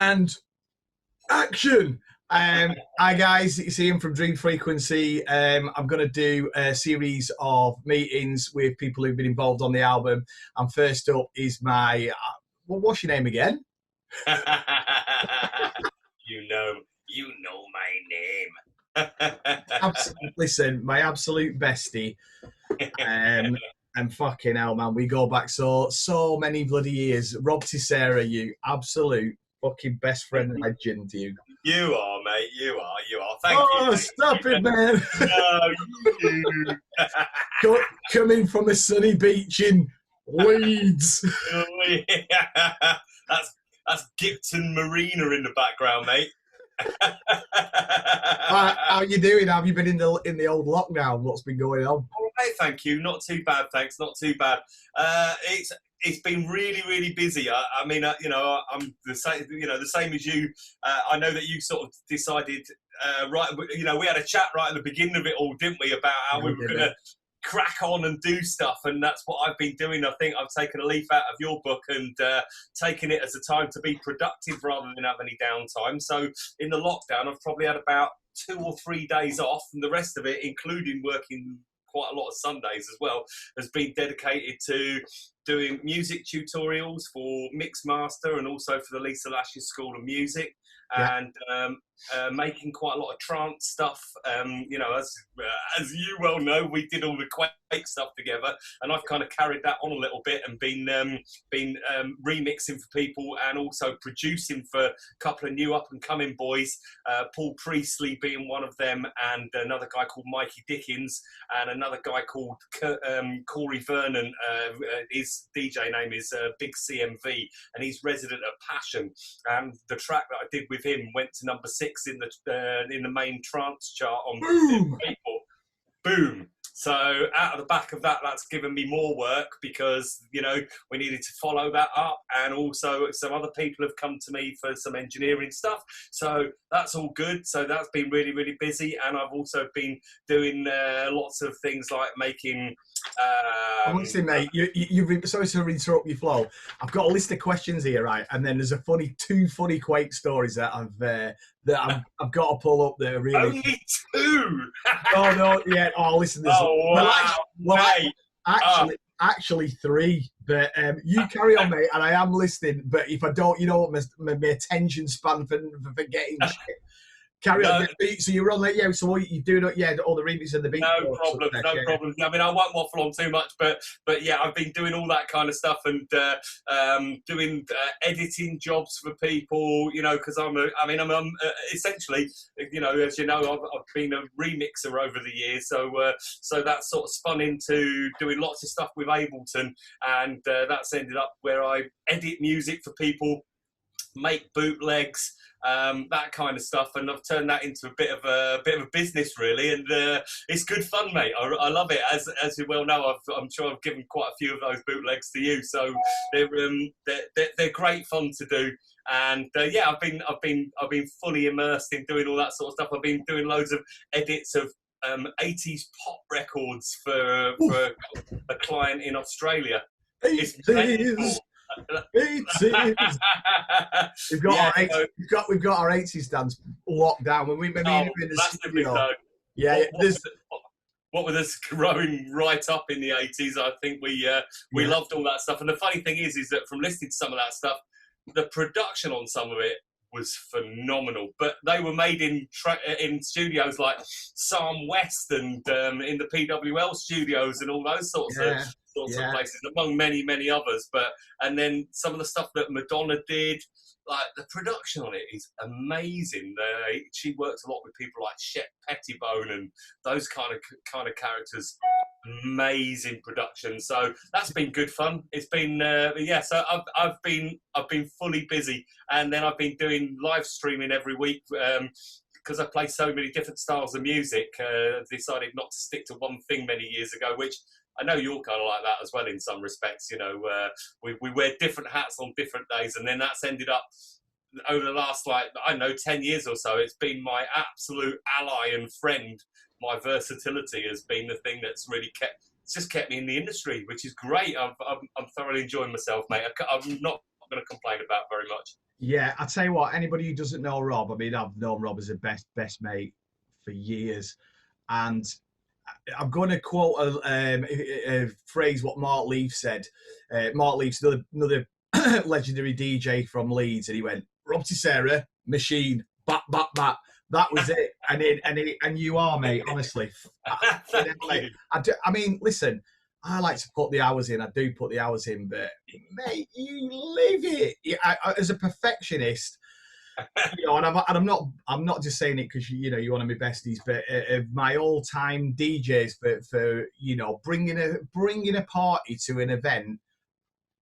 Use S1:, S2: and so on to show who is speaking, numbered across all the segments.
S1: And action. Hi guys, it's Ian from Dream Frequency. I'm going to do a series of meetings with people who've been involved on the album. And first up is my, what's your name again?
S2: you know my name.
S1: Listen, my absolute bestie. And fucking hell, man, we go back so many bloody years. Rob Tissera, you absolute fucking best friend legend, you.
S2: You are, mate. You are. Thank you.
S1: Oh, stop it, man.
S2: No, you.
S1: Coming from a sunny beach in Leeds.
S2: That's Gipton Marina in the background, mate.
S1: How you doing? Have you been in the old lockdown? What's been going on?
S2: All right, thank you. Not too bad, thanks. Not too bad. It's been really busy. I mean, I'm the same. The same as you. I know that you sort of decided, right? We had a chat right at the beginning of it all, didn't we? About how we were going to crack on and do stuff, and that's what I've been doing. I think I've taken a leaf out of your book and taken it as a time to be productive rather than have any downtime. So in the lockdown, I've probably had about 2 or 3 days off, and the rest of it, including working quite a lot of Sundays as well, has been dedicated to doing music tutorials for Mixmaster and also for the Lisa Lash's School of Music, and making quite a lot of trance stuff. As you well know, we did all the Quake stuff together, and I've kind of carried that on a little bit and been remixing for people and also producing for a couple of new up-and-coming boys, Paul Priestley being one of them, and another guy called Mikey Dickens, and another guy called Corey Vernon. His DJ name is Big CMV, and he's resident at Passion. And the track that I did with him went to number 6 in the main trance chart on People. Boom. So out of the back of that, that's given me more work because, we needed to follow that up. And also some other people have come to me for some engineering stuff. So that's all good. So that's been really busy. And I've also been doing lots of things like making...
S1: Honestly, mate, sorry to interrupt your flow. I've got a list of questions here, right? And then there's two funny Quake stories that I've got to pull up there. Really,
S2: only 2.
S1: No, yeah. Oh, listen, there's actually 3. But you carry on, mate, and I am listening. But if I don't, my attention span for forgetting shit. Carry on. So you're on that, so what you doing? All the remix and the beat.
S2: No problem. I mean, I won't waffle on too much, but yeah, I've been doing all that kind of stuff and doing editing jobs for people, because I'm essentially, as you know, I've been a remixer over the years, so that sort of spun into doing lots of stuff with Ableton, and that's ended up where I edit music for people, make bootlegs, that kind of stuff, and I've turned that into a bit of a business, really, and it's good fun, mate. I love it. As you well know, I'm sure I've given quite a few of those bootlegs to you, so they're great fun to do. And I've been fully immersed in doing all that sort of stuff. I've been doing loads of edits of 80s pop records for a client in Australia. It's
S1: We've got our 80s dance locked down. When we've been in the studio.
S2: What with us growing right up in the 80s, I think we loved all that stuff. And the funny thing is that from listening to some of that stuff, the production on some of it was phenomenal. But they were made in studios like Psalm West and in the PWL studios and all those sorts of places, among many others. And then some of the stuff that Madonna did, like the production on it is amazing. She works a lot with people like Shep Pettibone and those kind of characters. Amazing production. So that's been good fun. It's been So I've been fully busy, and then I've been doing live streaming every week. Because I play so many different styles of music, decided not to stick to one thing many years ago, which I know you're kind of like that as well in some respects. We wear different hats on different days, and then that's ended up over the last 10 years or so. It's been my absolute ally and friend. My versatility has been the thing that's really kept me in the industry, which is great. I'm thoroughly enjoying myself, mate. I'm not going to complain about very much.
S1: Yeah, I tell you what, anybody who doesn't know Rob, I mean, I've known Rob as a best mate for years, and I'm going to quote a phrase what Mark Leaf said. Mark Leaf's another legendary DJ from Leeds, and he went, "Rob Tissera, machine, bat, bat, bat." That was it, and you are, mate. Honestly,
S2: Thank you.
S1: I mean, listen, I like to put the hours in. I do put the hours in, but mate, you live it. As a perfectionist, and I'm not just saying it because you're one of my besties, but my all-time DJs for bringing a party to an event.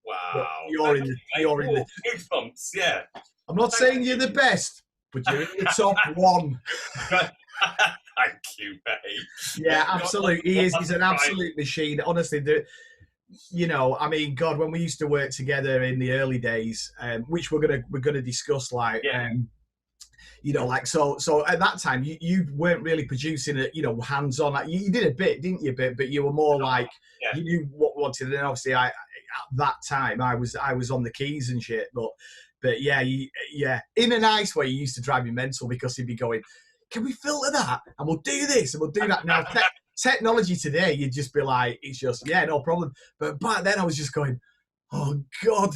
S2: Wow.
S1: You're in the
S2: goosebumps. Yeah.
S1: I'm not saying you're the best, but you're in the top one.
S2: Thank you, mate.
S1: Yeah, absolutely. He's an absolute machine. Honestly, I mean, God, when we used to work together in the early days, which we're gonna discuss, like, so at that time you weren't really producing it, hands on. You did a bit, didn't you? But you were more like you knew what wanted, and obviously at that time I was on the keys and shit, but yeah, in a nice way. You used to drive me mental because he'd be going, "Can we filter that? And we'll do this and we'll do that." Now, technology today, you'd just be like, it's just, no problem. But back then I was just going, oh, God.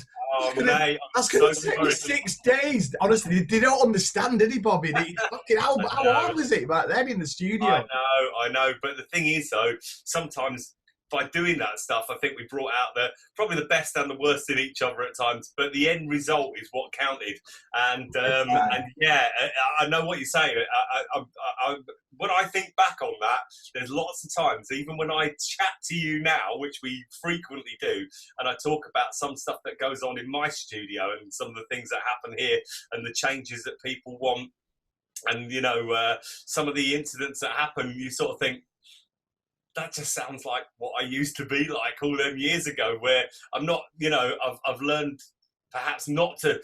S1: That's going to take me 6 days. Honestly, they don't understand, did he, Bobby? How hard was it back then in the studio?
S2: I know. But the thing is, though, sometimes by doing that stuff, I think we brought out probably the best and the worst in each other at times. But the end result is what counted. And yeah, I know what you're saying. When I think back on that, there's lots of times, even when I chat to you now, which we frequently do, and I talk about some stuff that goes on in my studio and some of the things that happen here and the changes that people want, and some of the incidents that happen, you sort of think, that just sounds like what I used to be like all them years ago, where I'm not, I've learned perhaps not to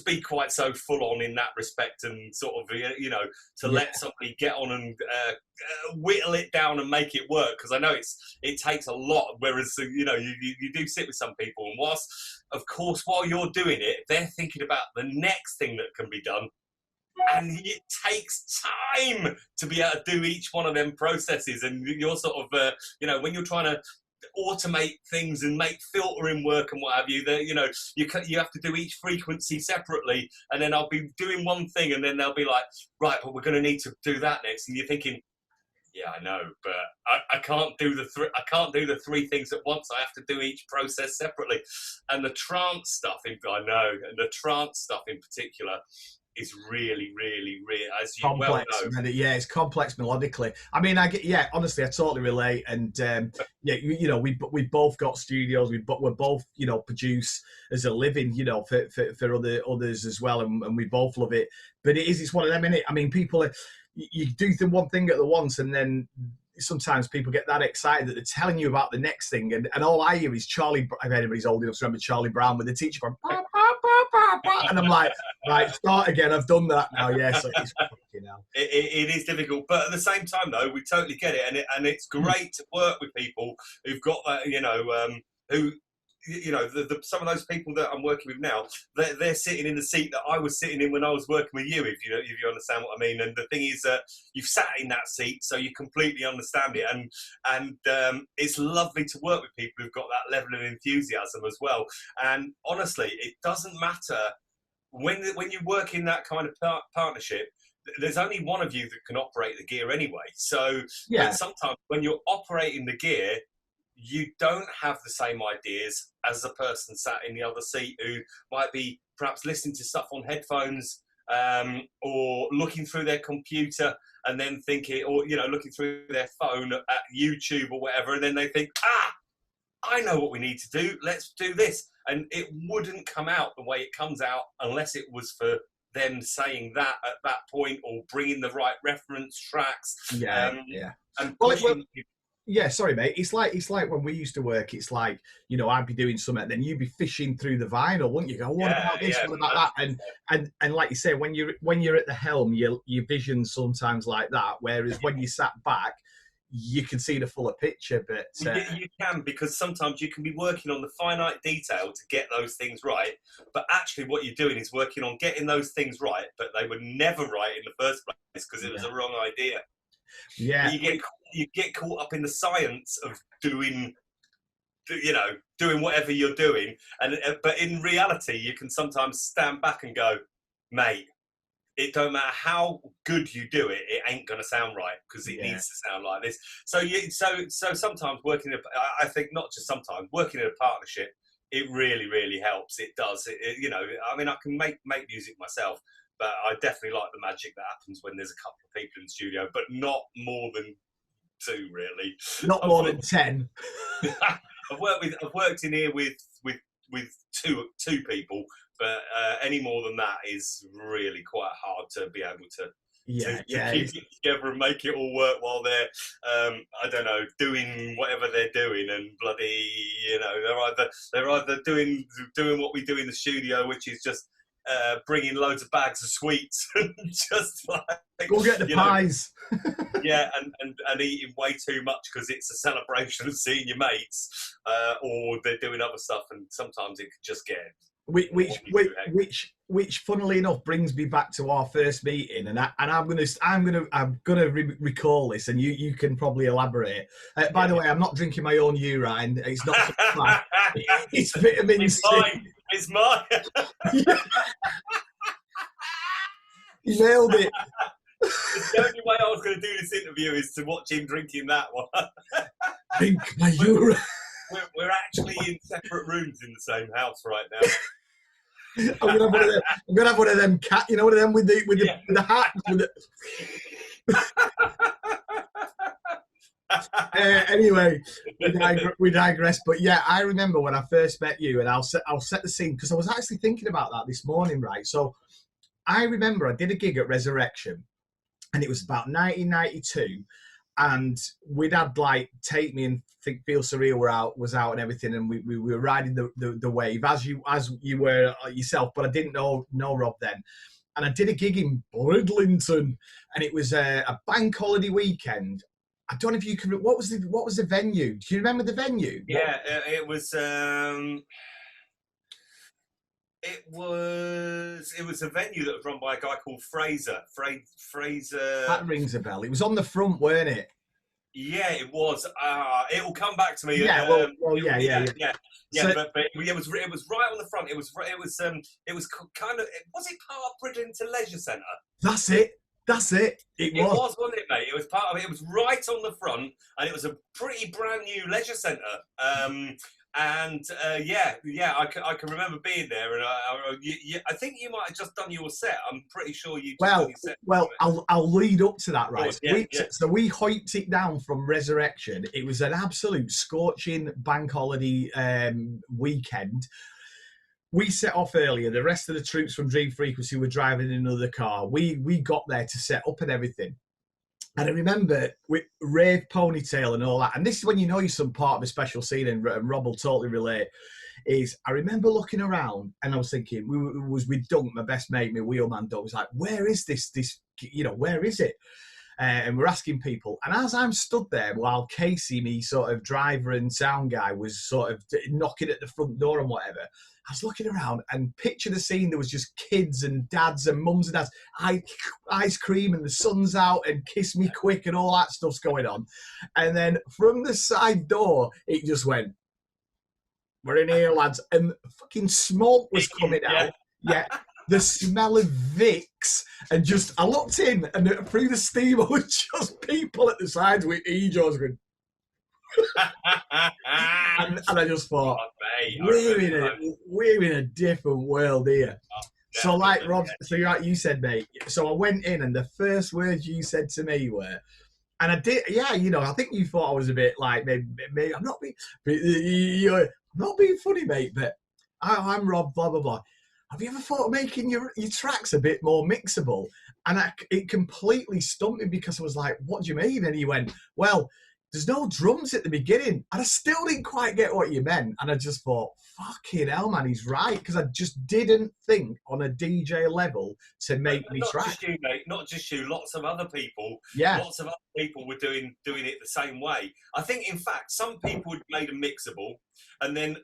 S2: be quite so full on in that respect, and sort of, let somebody get on and whittle it down and make it work. Because I know it takes a lot, whereas, you do sit with some people, and whilst, of course, while you're doing it, they're thinking about the next thing that can be done. And it takes time to be able to do each one of them processes. And you're sort of, when you're trying to automate things and make filtering work and what have you, that you have to do each frequency separately. And then I'll be doing one thing, and then they'll be like, right, but we're going to need to do that next. And you're thinking, yeah, I know, but I can't do the three things at once. I have to do each process separately. And the trance stuff, and the trance stuff in particular, is really, really, really, as you complex, well know.
S1: Yeah, it's complex melodically. I mean, honestly, I totally relate. And we both got studios. We're both, produce as a living, for others as well, and we both love it. But it's one of them, innit? I mean, people, you do the one thing at the once, and then sometimes people get that excited that they're telling you about the next thing, and all I hear is Charlie. If anybody's old enough to remember Charlie Brown with the teacher going, bah, bah, bah, bah, bah, and I'm like, right, start again. I've done that now. Yeah, so it's
S2: it is difficult, but at the same time, though, we totally get it, and it's great to work with people who've got that, who. Some of those people that I'm working with now, they're sitting in the seat that I was sitting in when I was working with you, if you understand what I mean. And the thing is, you've sat in that seat, so you completely understand it. And it's lovely to work with people who've got that level of enthusiasm as well. And honestly, it doesn't matter when you work in that kind of partnership. There's only one of you that can operate the gear anyway. So sometimes when you're operating the gear, you don't have the same ideas as the person sat in the other seat, who might be perhaps listening to stuff on headphones, or looking through their computer and then thinking, or, looking through their phone at YouTube or whatever. And then they think, I know what we need to do. Let's do this. And it wouldn't come out the way it comes out unless it was for them saying that at that point, or bringing the right reference tracks. And
S1: yeah, sorry, mate. It's like when we used to work. It's like, I'd be doing something, then you'd be fishing through the vinyl, wouldn't you? Go, what about this? What about that? And like you say, when you're at the helm, your vision sometimes like that. Whereas when you sat back, you can see the fuller picture. But
S2: you can, because sometimes you can be working on the finite detail to get those things right, but actually what you're doing is working on getting those things right, but they were never right in the first place because it was a wrong idea.
S1: Yeah,
S2: but you get caught up in the science of doing whatever you're doing, but in reality you can sometimes stand back and go, mate, it don't matter how good you do it, it ain't gonna sound right because it needs to sound like this. So sometimes I think not just sometimes, working in a partnership, it really, really helps. It does. I mean, I can make music myself, but I definitely like the magic that happens when there's a couple of people in the studio, but not more than 2, really.
S1: Not more than 10.
S2: I've worked in here with two people, but any more than that is really quite hard to be able to keep it together and make it all work while they're I don't know, doing whatever they're doing, and bloody, they're either doing what we do in the studio, which is just bringing loads of bags of sweets and just like
S1: go get the pies.
S2: and eating way too much because it's a celebration of seeing your mates, or they're doing other stuff, and sometimes it could just get which funnily enough brings me back to our first meeting, and I'm gonna recall this, and you can probably elaborate. By the way, I'm not drinking my own urine. It's not. It's vitamin C. It's mine.
S1: You nailed it.
S2: The only way I was going to do this interview is to watch him drinking that one.
S1: Drink my urine.
S2: We're actually in separate rooms in the same house right now.
S1: I'm gonna have one of them cat, one of them with the hat. Anyway, we digress. But yeah, I remember when I first met you, and I'll set the scene because I was actually thinking about that this morning, right? So I remember I did a gig at Resurrection, and it was about 1992, and we'd had like Take Me and Think Feel Surreal was out and everything, and we were riding the wave as you were yourself, but I didn't know Rob then. And I did a gig in Bridlington, and it was a bank holiday weekend. I don't know if you can. What was the venue? Do you remember the venue?
S2: Yeah, it was. It was a venue that was run by a guy called Fraser. Fraser.
S1: That rings a bell. It was on the front, weren't it?
S2: Yeah, it was. It will come back to me.
S1: Yeah,
S2: So,
S1: but
S2: it was right on the front. It was kind of. Was it part of Bridlington Leisure Centre?
S1: That's it. It was,
S2: wasn't it, mate? It was part of it. It was right on the front, and it was a pretty brand new leisure centre. I can remember being there, and I think you might have just done your set. I'm pretty sure you.
S1: Well, I'll lead up to that, right?
S2: So
S1: we hoiked it down from Resurrection. It was an absolute scorching bank holiday weekend. We set off earlier. The rest of the troops from Dream Frequency were driving in another car. We got there to set up and everything. And I remember with Rave ponytail and all that, and this is when you know you're some part of a special scene, and Rob will totally relate, is I remember looking around and I was thinking, it was with Dunk, my best mate, my wheelman Dunk, was like, where is this, where is it? And we're asking people. And as I'm stood there while Casey, me sort of driver and sound guy, was sort of knocking at the front door and whatever, I was looking around and picture the scene. There was just kids and dads and mums and dads, ice cream and the sun's out and kiss me quick and all that stuff's going on. And then from the side door, it just went, we're in here, lads. And fucking smoke was coming out. Yeah. The smell of Vicks, and just, I looked in and through the steam was just people at the sides with e-jaws going, and I just thought, we're in a different world here. So like Rob, you said, mate, so I went in and the first words you said to me were, and I did, I think you thought I was a bit like, maybe I'm not being funny, mate, but I'm Rob, blah, blah, blah. Have you ever thought of making your tracks a bit more mixable? And it completely stumped me because I was like, what do you mean? And he went, well, there's no drums at the beginning. And I still didn't quite get what you meant. And I just thought, fucking hell, man, he's right. Because I just didn't think on a DJ level to make me
S2: not
S1: track.
S2: Just you, mate. Not just you. Lots of other people.
S1: Yeah.
S2: Lots of other people were doing it the same way. I think, in fact, some people had made a mixable, and then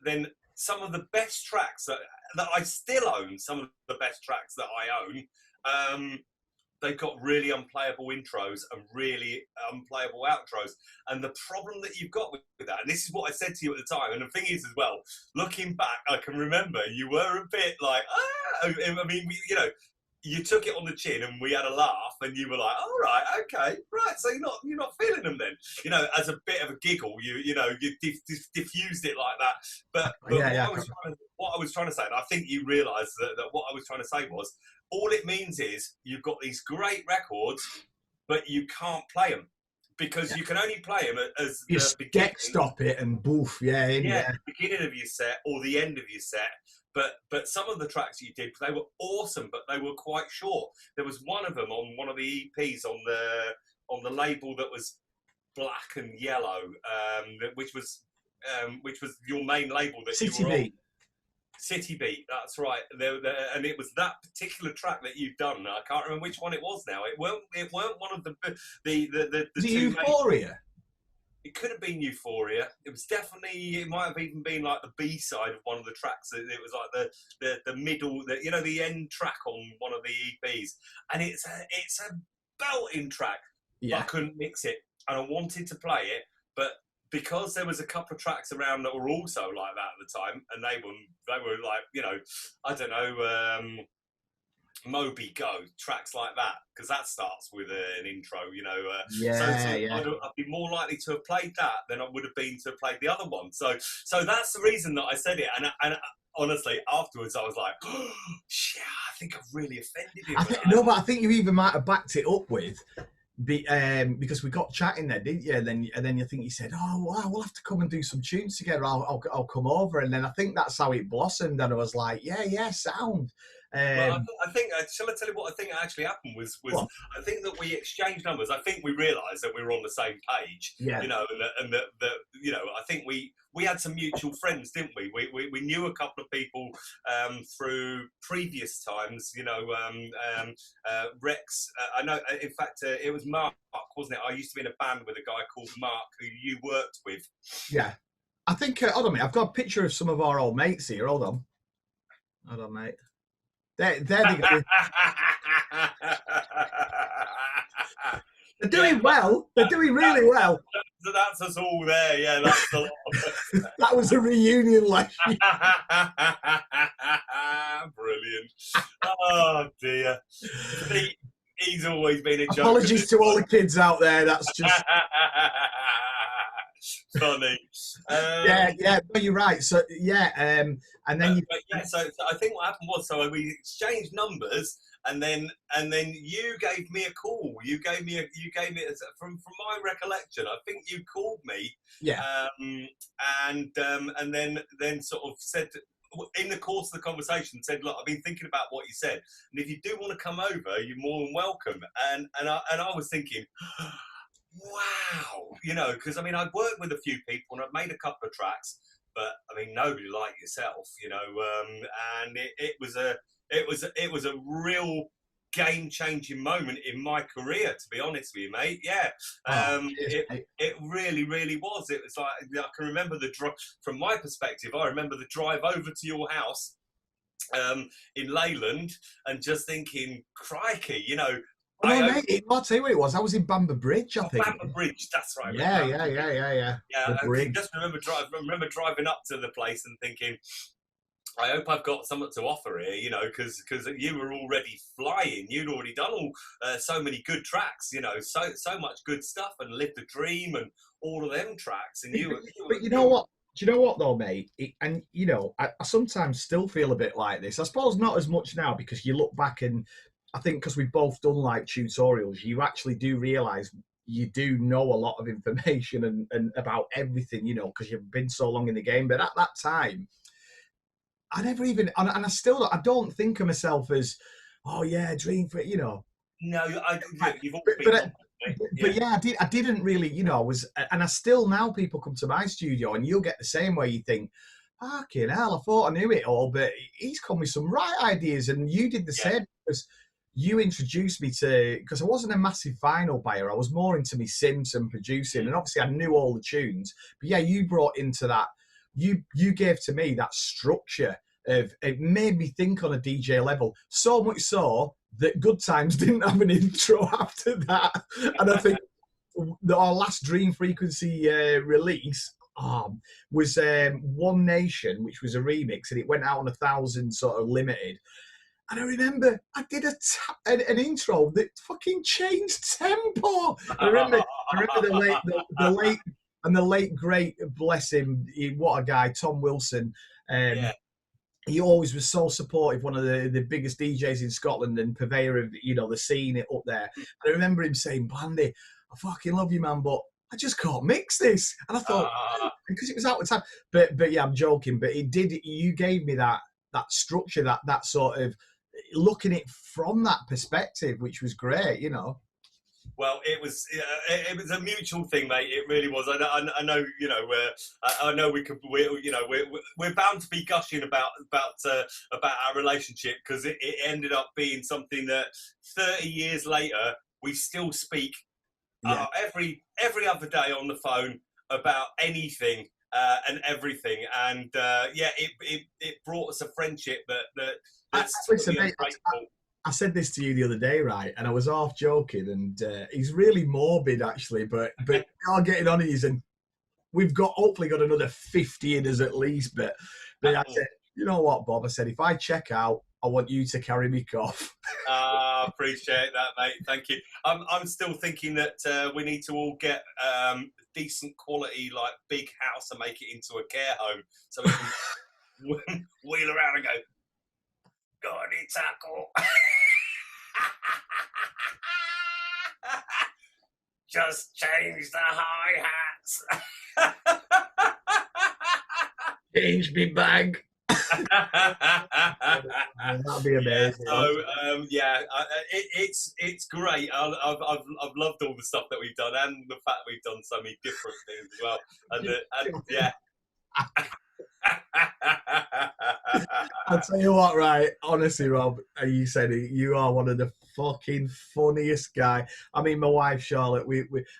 S2: some of the best tracks that I still own, some of the best tracks that I own, they've got really unplayable intros and really unplayable outros. And the problem that you've got with that, and this is what I said to you at the time, and the thing is as well, looking back, I can remember you were a bit like, I mean, you took it on the chin and we had a laugh and you were like, all right, okay, right. So you're not feeling them then, as a bit of a giggle, you diffused it like that. But what I was trying to say, and I think you realised that what I was trying to say was, all it means is you've got these great records, but you can't play them because you can only play them as
S1: you deck stop it and boof,
S2: the beginning of your set or the end of your set. But some of the tracks you did, they were awesome, but they were quite short. There was one of them on one of the EPs on the label that was black and yellow, which was your main label that
S1: City
S2: you were
S1: Beat.
S2: on. City Beat, that's right. And it was that particular track that you've done. I can't remember which one it was now. It weren't one of the two.
S1: Euphoria.
S2: It could have been Euphoria. It was definitely. It might have even been like the B side of one of the tracks. It was like the middle, the end track on one of the EPs. And it's a belting track. Yeah. But I couldn't mix it, and I wanted to play it, but because there was a couple of tracks around that were also like that at the time, and they were like, I don't know, Moby Go, tracks like that, because that starts with an intro, I'd be more likely to have played that than I would have been to have played the other one. So that's the reason that I said it. And honestly, afterwards, I was like, oh, shit, I think I've really offended him.
S1: But I think you even might have backed it up with, because we got chatting there, didn't you? And then you think you said, "Oh, wow, we'll have to come and do some tunes together. I'll come over." And then I think that's how it blossomed. And I was like, "Yeah, sound."
S2: Well, I think. Shall I tell you what I think actually happened was I think that we exchanged numbers. I think we realised that we were on the same page.
S1: Yeah.
S2: And I think we had some mutual friends, didn't we? We knew a couple of people through previous times. Rex. I know. In fact, it was Mark, wasn't it? I used to be in a band with a guy called Mark who you worked with.
S1: Yeah. I think. Hold on, mate. I've got a picture of some of our old mates here. Hold on, mate. There they go. They're doing well. They're doing really well.
S2: That's us all there. Yeah, that's a lot of
S1: that was a reunion last year.
S2: Brilliant. Oh, dear. He's always been a joke.
S1: Apologies to all the kids out there. That's just...
S2: funny.
S1: Yeah, no, you're right. So, and then
S2: so I think what happened was, so we exchanged numbers, and then you gave me a call. You gave me from my recollection, I think you called me.
S1: Yeah.
S2: And then sort of said, in the course of the conversation, said, "Look, I've been thinking about what you said, and if you do want to come over, you're more than welcome." And I was thinking, wow, because I'd worked with a few people and I'd made a couple of tracks, but nobody like yourself, and it was a real game-changing moment in my career, to be honest with you, mate. Yeah, it really, really was. It was like, I can remember the drive. From my perspective, I remember the drive over to your house in Leyland and just thinking, crikey,
S1: mate, I'll tell you what it was. I was in Bamber Bridge, I think.
S2: Bamber Bridge, that's right.
S1: Yeah.
S2: Yeah, I just remember driving up to the place and thinking, I hope I've got something to offer here, because you were already flying. You'd already done so many good tracks, so much good stuff, and Live the Dream and all of them tracks. And
S1: but you know what? Do you know what though, mate? I sometimes still feel a bit like this. I suppose not as much now, because you look back and I think because we've both done like tutorials, you actually do realise you do know a lot of information and about everything, because you've been so long in the game. But at that time, I never even, and I don't think of myself as, oh yeah, Dream for,
S2: No, you've always been.
S1: yeah, I didn't really, you know, and I still now people come to my studio and you'll get the same way you think, fucking hell, I thought I knew it all, but he's come with some right ideas, and you did the same because you introduced me to, because I wasn't a massive vinyl buyer, I was more into me synths and producing, and obviously I knew all the tunes, but yeah, you brought into that, you gave to me that structure of, it made me think on a DJ level, so much so that Good Times didn't have an intro after that, and I think our last Dream Frequency release was One Nation, which was a remix, and it went out on 1,000 sort of limited. And I remember I did an intro that fucking changed tempo. I remember the late great, bless him, what a guy, Tom Wilson. He always was so supportive, one of the biggest DJs in Scotland and purveyor of, you know, the scene up there. And I remember him saying, Blandy, I fucking love you, man, but I just can't mix this. And I thought, because it was out of time. But yeah, I'm joking. But you gave me that structure, that sort of looking at it from that perspective, which was great, you know.
S2: Well, it was a mutual thing, mate. It really was. I know, you know, I know we're bound to be gushing about our relationship, because it ended up being something that 30 years later we still speak every other day on the phone about anything and everything, and it brought us a friendship that's
S1: listen, mate, I said this to you the other day, right? And I was half joking, and he's really morbid, actually, but you're getting on it, and we've hopefully got another 50 in us at least. But I said, you know what, Bob? I said, if I check out, I want you to carry me cough.
S2: Appreciate that, mate. Thank you. I'm still thinking that we need to all get decent quality, like big house, and make it into a care home, so we can wheel around and go, got any tackle? Just change the hi-hats.
S1: Change me bag. That'd be amazing.
S2: It's great. I've loved all the stuff that we've done, and the fact we've done so many different things as well.
S1: I'll tell you what, right? Honestly, Rob, you said it, you are one of the fucking funniest guy. I mean, my wife Charlotte,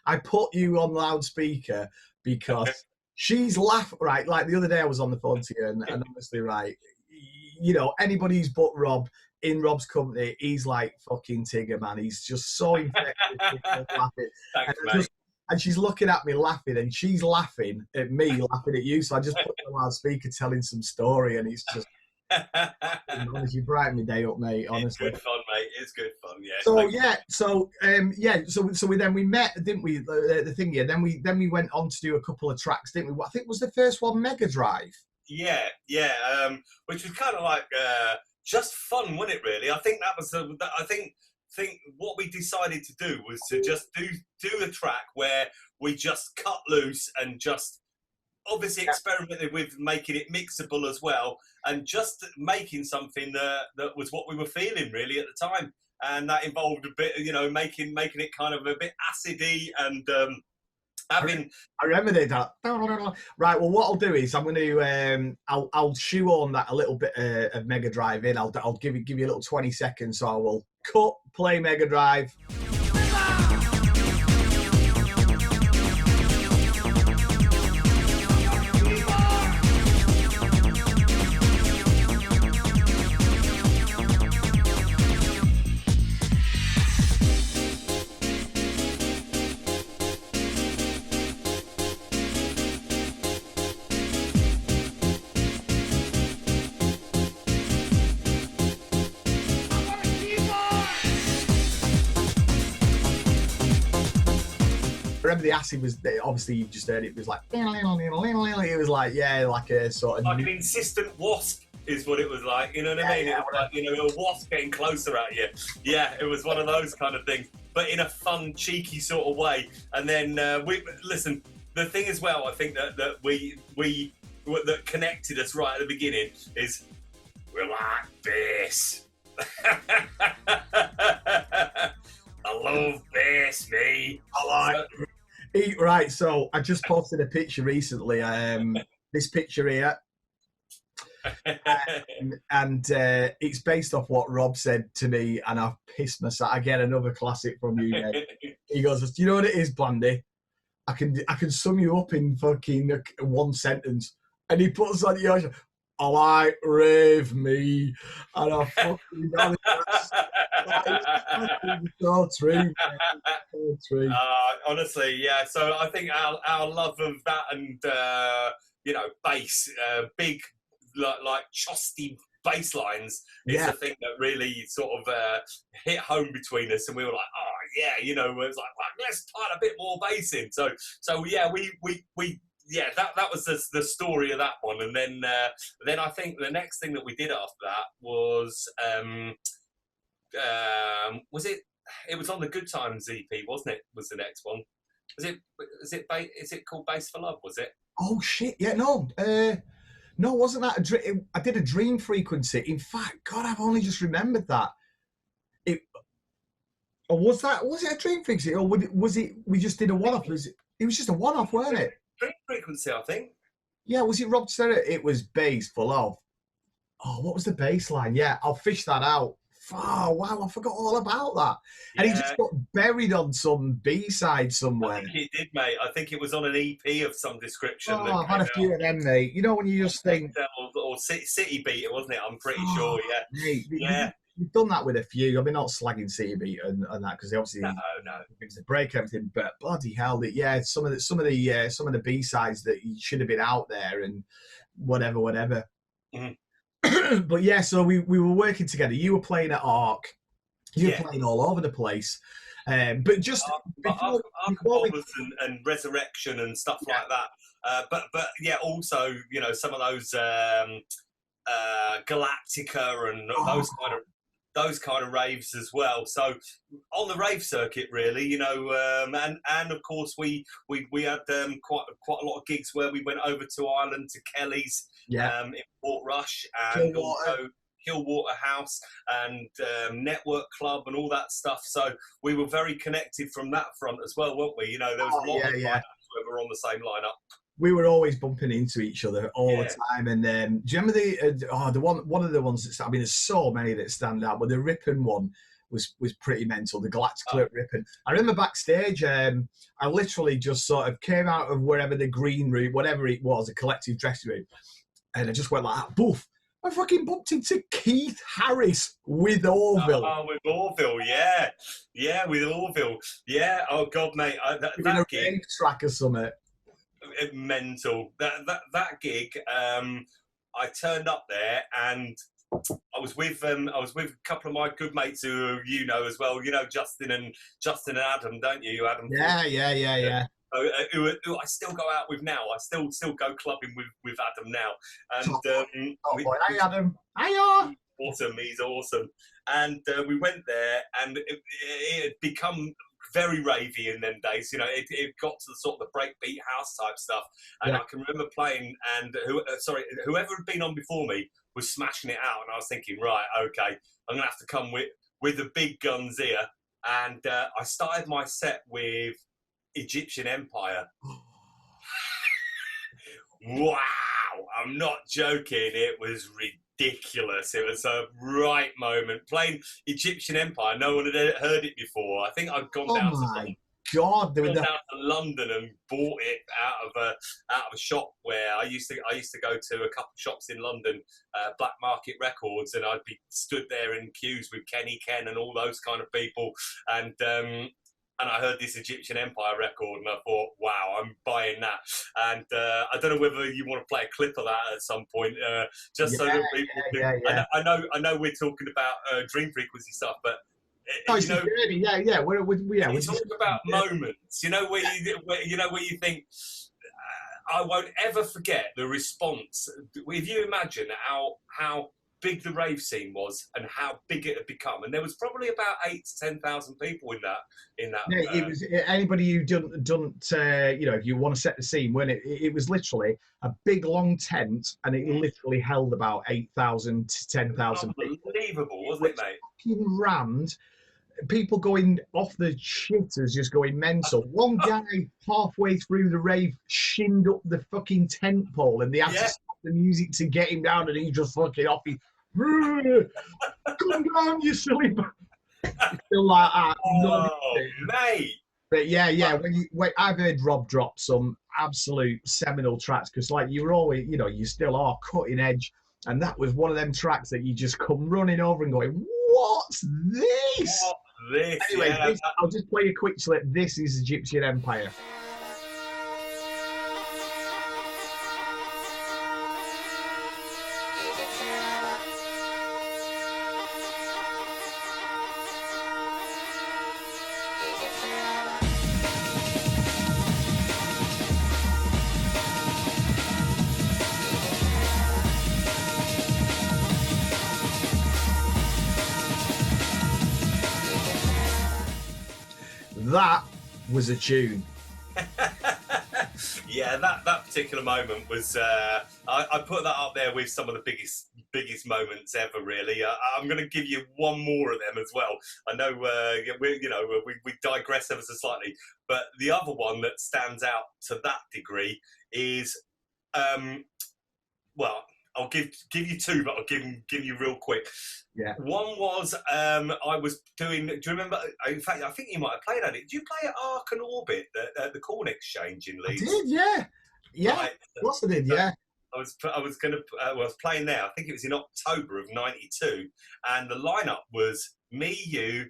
S1: I put you on loudspeaker because she's laughing. Right, like the other day, I was on the phone to you, and honestly, right, you know, anybody who's but Rob in Rob's company, he's like fucking Tigger, man. He's just so infectious.
S2: Thanks, mate.
S1: And she's looking at me laughing, and she's laughing at me, laughing at you. So I just put her on loudspeaker telling some story, and it's just, you brighten my day up, mate. Honestly,
S2: it's good fun, mate. It's good fun, yeah.
S1: So we met, didn't we? The thing, yeah. Then we went on to do a couple of tracks, didn't we? I think was the first one Mega Drive.
S2: Yeah. Which was kind of like just fun, wasn't it? Really, I think that was I think what we decided to do was to just do a track where we just cut loose and just obviously experimented with making it mixable as well, and just making something that was what we were feeling really at the time, and that involved a bit, you know, making it kind of a bit acidy and having.
S1: I remember that. Right. Well, what I'll do is I'm going to I'll shoehorn that a little bit of Mega Drive in. I'll give you a little 20 seconds. So I will cut, play Mega Drive. I remember the acid was, obviously you just heard it was like, it was like, like a sort of...
S2: Like an insistent wasp is what it was like, you know what I mean? It was like, you know, a wasp getting closer at you. Yeah, it was one of those kind of things, but in a fun, cheeky sort of way. And then, listen, the thing as well, I think that that connected us right at the beginning is, we're like this. I love bass, me.
S1: I Right, so I just posted a picture recently. This picture here, and it's based off what Rob said to me, and I've pissed myself. I get another classic from you, mate. He goes, "Do you know what it is, Blandy? I can sum you up in fucking one sentence." And he puts on the ocean, "I like rave me," and I fucking got it. So true, mate. So true.
S2: Honestly, yeah. So I think our love of that and bass, big like chosty bass lines is the thing that really sort of hit home between us, and we were like, oh yeah, it was like let's put a bit more bass in. So yeah, we that was the story of that one, and then I think the next thing that we did after that was it was on the Good Times EP, wasn't it? Was the next one? Is it called Bass for Love? Was it?
S1: Oh shit! Yeah, no. No, wasn't that I did a Dream Frequency. In fact, God, I've only just remembered that. Was it a Dream Frequency, or was it? We just did a one-off. It was just a one-off, wasn't it?
S2: Dream Frequency, I think.
S1: Yeah, was it Rob Tissera? It was Bass for Love. Oh, what was the bass line? Yeah, I'll fish that out. Oh, wow, I forgot all about that. And he just got buried on some B-side somewhere.
S2: I think he did, mate. I think it was on an EP of some description.
S1: Oh, I've had a few of them, mate. You know when you just think...
S2: Or City Beat, wasn't it? I'm pretty sure, yeah.
S1: Mate,
S2: yeah.
S1: We've done that with a few. I mean, not slagging City Beat and that, because obviously...
S2: No.
S1: It's a break, everything, but bloody hell, some of the B-sides that should have been out there and whatever.
S2: Mm-hmm.
S1: But yeah, so we were working together. You were playing at Arc. You were playing all over the place. But just before
S2: and Resurrection and stuff like that. But yeah, also some of those Galactica and those kind of raves as well. So on the rave circuit, really, and of course we had quite a lot of gigs where we went over to Ireland to Kelly's in Portrush and also Hillwater House and Network Club and all that stuff. So we were very connected from that front as well, weren't we? There was a lot of lineups where we're on the same lineup.
S1: We were always bumping into each other all the time. And do you remember one of the ones that, I mean, there's so many that stand out, but the Ripon one was pretty mental. The Galactica Ripon. I remember backstage, I literally just sort of came out of wherever the green room, whatever it was, a collective dressing room, and I just went like that, boof. I fucking bumped into Keith Harris with Orville.
S2: Oh, with Orville, yeah. Yeah, with Orville. Yeah, oh God, mate. That
S1: gig. Track or something.
S2: Mental. That gig, I turned up there and I was with a couple of my good mates who as well. Justin and Adam, don't you? Adam.
S1: Yeah.
S2: Who I still go out with now. I still go clubbing with Adam now. And
S1: hi Adam. Hiya.
S2: Awesome. He's awesome. And we went there, and it had become very ravey in them days. It got to the sort of the breakbeat house type stuff. And I can remember playing, and whoever had been on before me was smashing it out. And I was thinking, right, okay, I'm gonna have to come with the big guns here. And I started my set with Egyptian Empire. Wow, I'm not joking. It was ridiculous. It was a right moment. Playing Egyptian Empire, no one had heard it before. I think I'd gone down to London and bought it out of a shop where I used to go to a couple of shops in London, Black Market Records, and I'd be stood there in queues with Kenny Ken and all those kind of people, and I heard this Egyptian Empire record, and I thought, wow, I'm buying that. And I don't know whether you want to play a clip of that at some point, so that people can... Yeah. I know we're talking about Dream Frequency stuff, but...
S1: We're
S2: talking about moments, where you think, I won't ever forget the response. If you imagine how big the rave scene was and how big it had become, and there was probably about 8,000 to 10,000 people in that.
S1: Yeah, it was anybody who don't if you want to set the scene, when it was literally a big long tent, and it literally held about 8,000 to 10,000 people.
S2: Unbelievable, wasn't it, mate?
S1: Fucking rammed. people going off the shitters, just going mental. One guy halfway through the rave shinned up the fucking tent pole, and they had to stop the music to get him down, and he just fucking off. He, come down, you silly. Still like that.
S2: Oh, mate.
S1: But yeah. When I've heard Rob drop some absolute seminal tracks, because like you're always, you still are cutting edge, and that was one of them tracks that you just come running over and going, "What's this?" Anyway, I'll just play a quick slip. This is Egyptian Empire. That was a tune.
S2: Yeah, that particular moment was. I put that up there with some of the biggest moments ever. Really, I'm going to give you one more of them as well. I know we digress ever so slightly, but the other one that stands out to that degree is, well, I'll give you two, but I'll give you real quick.
S1: Yeah.
S2: One was I was doing. Do you remember? In fact, I think you might have played at it. Did you play at Arc and Orbit at the Corn Exchange in Leeds?
S1: I did, yeah. Right. Of course I did, yeah.
S2: I was playing there. I think it was in October of '92, and the lineup was me, you,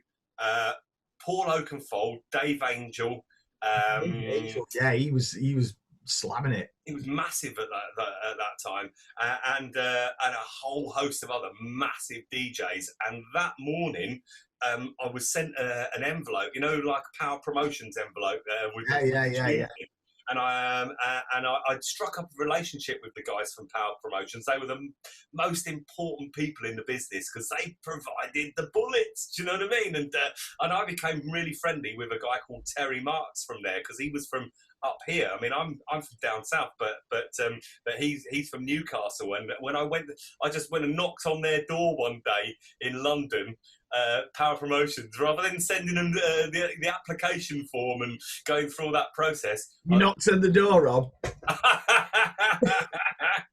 S2: Paul Oakenfold, Dave Angel.
S1: Yeah, he was slamming it.
S2: It was massive at that time, and a whole host of other massive DJs. And that morning, I was sent an envelope, like a Power Promotions envelope.
S1: Yeah.
S2: And I struck up a relationship with the guys from Power Promotions. They were the most important people in the business because they provided the bullets. Do you know what I mean? And I became really friendly with a guy called Terry Marks from there because he was from up here. I mean, I'm from down south, but he's from Newcastle. And when I just went and knocked on their door one day in London. Power Promotions, rather than sending them the application form and going through all that process.
S1: You knocked on the door, Rob.
S2: I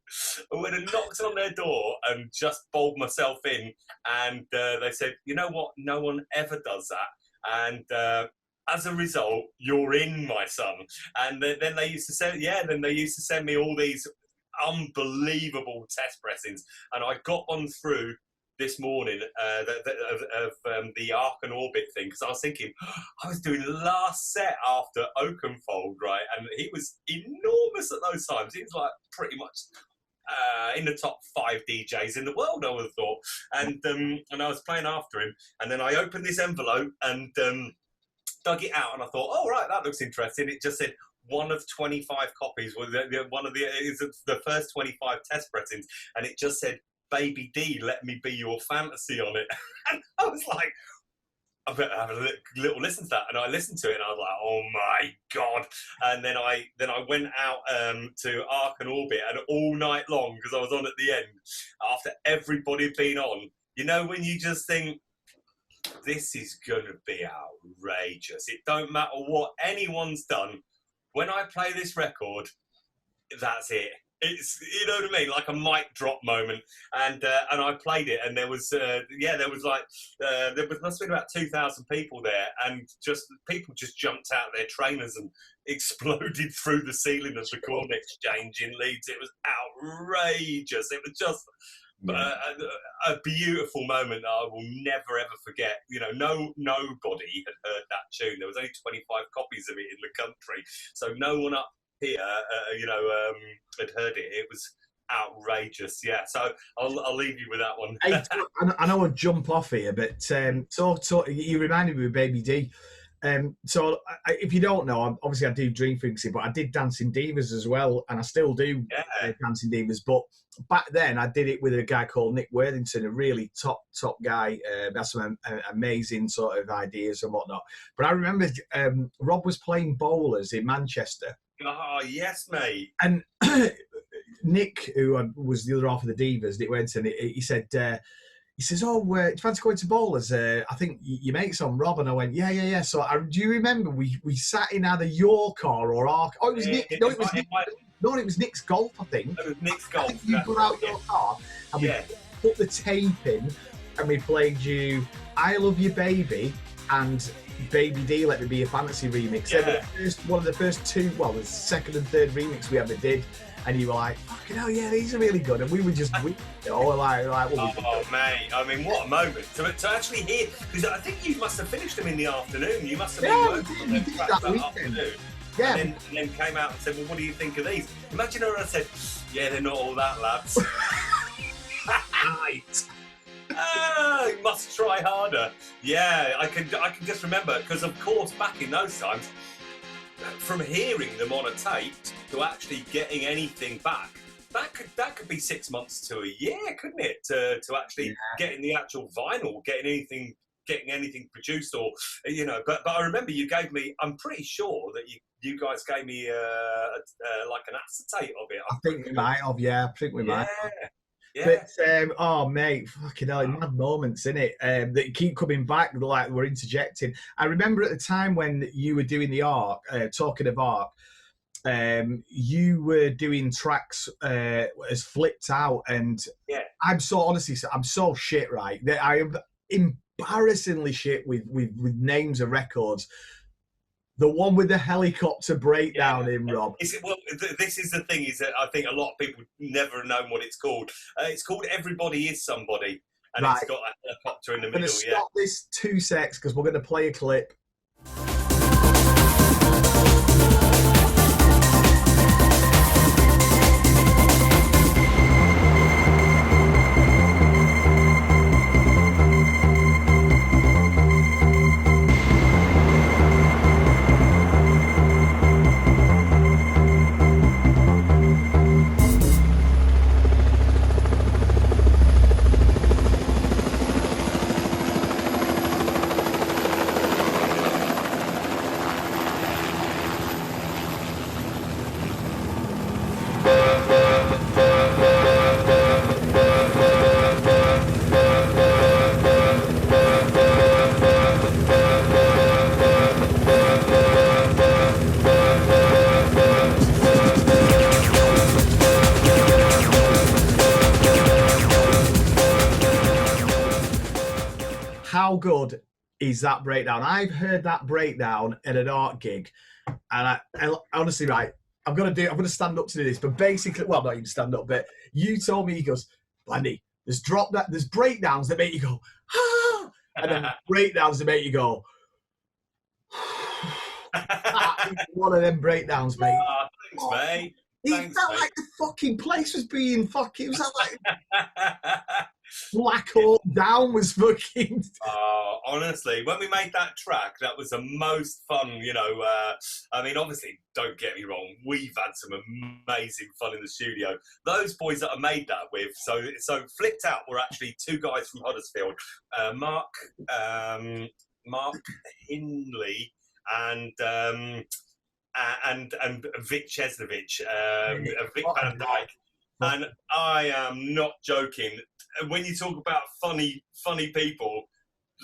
S2: went and knocked on their door and just bowled myself in, and they said, "You know what? No one ever does that." And as a result, you're in, my son. And then they used to send me all these unbelievable test pressings, and I got on through this morning of the Arc and Orbit thing, because I was thinking, I was doing the last set after Oakenfold, right? And he was enormous at those times. He was like pretty much in the top 5 DJs in the world, I would have thought. And I was playing after him, and then I opened this envelope and dug it out, and I thought, oh right, that looks interesting. It just said one of 25 copies was the first 25 test pressings, and it just said, "Baby D, let me be your fantasy" on it. And I was like, I better have a little listen to that. And I listened to it and I was like, oh my God. And then I went out to Arc and Orbit, and all night long, because I was on at the end, after everybody had been on, when you just think, this is going to be outrageous. It don't matter what anyone's done. When I play this record, that's it. It's, you know what I mean, like a mic drop moment, and I played it, and there was must have been about 2,000 people there, and people just jumped out of their trainers and exploded through the ceiling of the Corn Exchange in Leeds. It was outrageous. It was just a beautiful moment that I will never ever forget. Nobody had heard that tune. There was only 25 copies of it in the country, so no one up here, had heard it. It was outrageous. Yeah, so I'll leave you with that one.
S1: I know I'll jump off here, but so you reminded me of Baby D. So if you don't know, obviously I do Dream Frequency, but I did Dancing Divas as well, and I still do Dancing Divas. But back then I did it with a guy called Nick Worthington, a really top guy. Has some amazing sort of ideas and whatnot. But I remember Rob was playing bowlers in Manchester.
S2: Oh yes, mate.
S1: And Nick, who was the other half of the Divas, Nick Worthington, he said, he says, "Oh, do you fancy going to bowlers? I think your mate's on, Rob." And I went, "Yeah." So do you remember we sat in either your car or our? Oh, it was Nick. No, it was Nick. No, it was Nick's golf. I think.
S2: It was Nick's
S1: I
S2: golf.
S1: think you got out your car and we put the tape in, and we played you "I Love You, Baby" and "Baby D, Let Me Be a Fantasy" remix.
S2: Yeah.
S1: One of the first two, well, the second and third remix we ever did. And you were like, "Fucking hell, yeah, these are really good." And we were just, like,
S2: oh, mate, I mean, what a moment to actually hear. Because I think you must have finished them in the afternoon. You must have been working on them that afternoon.
S1: Yeah.
S2: And then came out and said, "Well, what do you think of these?" Imagine her, I said, "Yeah, they're not all that, lads." Right. You must try harder. Yeah, I can just remember, because of course back in those times, from hearing them on a tape to actually getting anything back, that could be 6 months to a year, couldn't it? To actually getting the actual vinyl, getting anything produced, or But I remember you gave me. I'm pretty sure that you guys gave me like an acetate of it.
S1: I think we might have. Yeah, I think we might.
S2: Yeah.
S1: But oh mate, fucking hell, mad moments in it that keep coming back, like we're interjecting. I remember at the time when you were doing the ARC, talking of ARC, you were doing tracks as Flipped Out, and I'm so shit, right? That I am embarrassingly shit with names of records. The one with the helicopter breakdown in, Rob.
S2: This is the thing, is that I think a lot of people never know what it's called. It's called "Everybody Is Somebody," and it's got a helicopter in the middle.
S1: I'm going to stop this 2 secs because we're going to play a clip. How good is that breakdown? I've heard that breakdown at an art gig, and I honestly, right, I'm going to stand up to do this, but basically, well, not even stand up, but you told me, he goes, "Blandy, there's breakdowns that make you go, ah, and then breakdowns that make you go, one of them breakdowns, mate."
S2: Thanks, mate.
S1: It felt like the fucking place was being fucking, it was like Black Hawk Down was fucking.
S2: Honestly, when we made that track, that was the most fun. I mean, obviously, don't get me wrong, we've had some amazing fun in the studio. Those boys that I made that with, so Flipped Out were actually two guys from Huddersfield, Mark Hindley and Vic Chesnovich, Vic Van Dyke. And I am not joking. When you talk about funny people,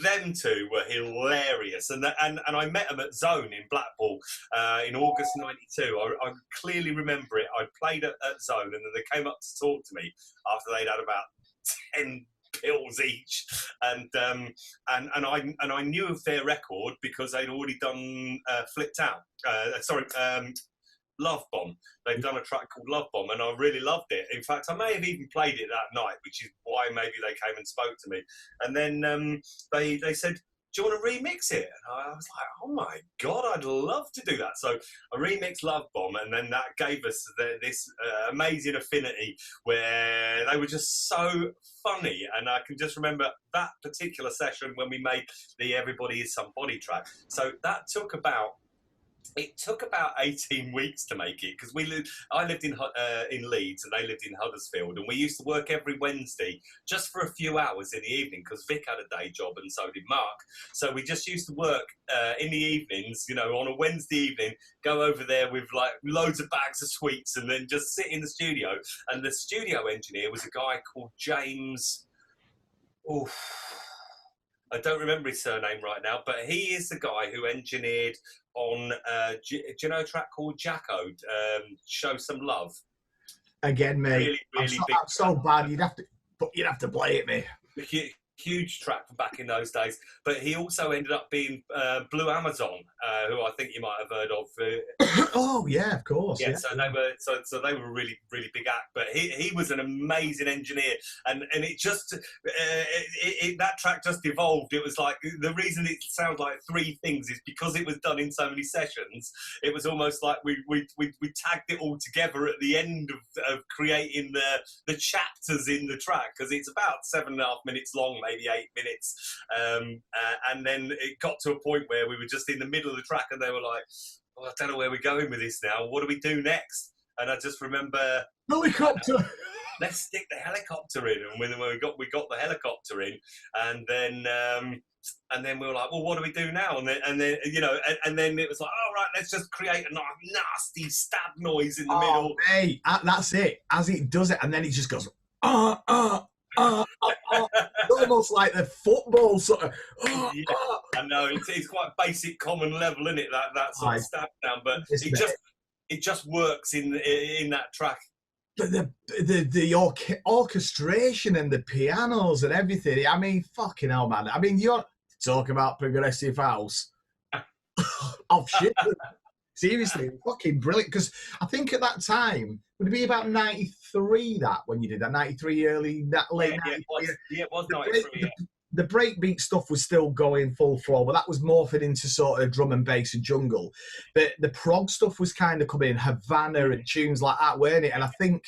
S2: them two were hilarious. And I met them at Zone in Blackpool in August '92. I clearly remember it. I played at Zone, and then they came up to talk to me after they'd had about 10 pills each, and I knew of their record because they'd already done Flipped Out. Love Bomb. They've done a track called Love Bomb, and I really loved it. In fact, I may have even played it that night, which is why maybe they came and spoke to me. And then they said, "Do you want to remix it?" And I was like, "Oh my God, I'd love to do that." So I remixed Love Bomb, and then that gave us this amazing affinity where they were just so funny. And I can just remember that particular session when we made the Everybody Is Somebody track. So that took about 18 weeks to make it, because I lived in Leeds and they lived in Huddersfield, and we used to work every Wednesday just for a few hours in the evening, because Vic had a day job and so did Mark. So we just used to work in the evenings, on a Wednesday evening, go over there with like loads of bags of sweets and then just sit in the studio. And the studio engineer was a guy called James. Oof. I don't remember his surname right now, but he is the guy who engineered on, do you know a track called Jacko, Show Some Love?
S1: Again, mate,
S2: Really, really big.
S1: I'm so bad. You'd have to play it, me.
S2: Huge track from back in those days. But he also ended up being Blue Amazon, who I think you might have heard of.
S1: Oh yeah, of course.
S2: Yeah, so they were a really, really big act. But he was an amazing engineer, and it just that track just evolved. It was like, the reason it sounds like three things is because it was done in so many sessions. It was almost like we tagged it all together at the end of creating the chapters in the track, because it's about 7.5 minutes long, maybe 8 minutes, and then it got to a point where we were just in the middle of the track, and they were like, oh, I don't know where we're going with this now. What do we do next? And I just remember,
S1: helicopter.
S2: Let's stick the helicopter in. And when we got the helicopter in, and then we were like, well, what do we do now? And then and then it was like, all right, let's just create a nasty stab noise in the middle.
S1: Hey, that's it. As it does it, and then it just goes, almost like the football sort of.
S2: Yeah, I know it's quite basic, common level, isn't it? That sort of stab down, but it just works in that track.
S1: But the orchestration and the pianos and everything. I mean, fucking hell, man. I mean, you're talking about progressive house. Oh shit. Seriously, fucking brilliant. Because I think at that time, would it be about 93 that when you did that? 93 late 93?
S2: Yeah, it was 93.
S1: The breakbeat stuff was still going full flow, but that was morphing into sort of drum and bass and jungle. But the prog stuff was kind of coming in, Havana and tunes like that, weren't it? And I think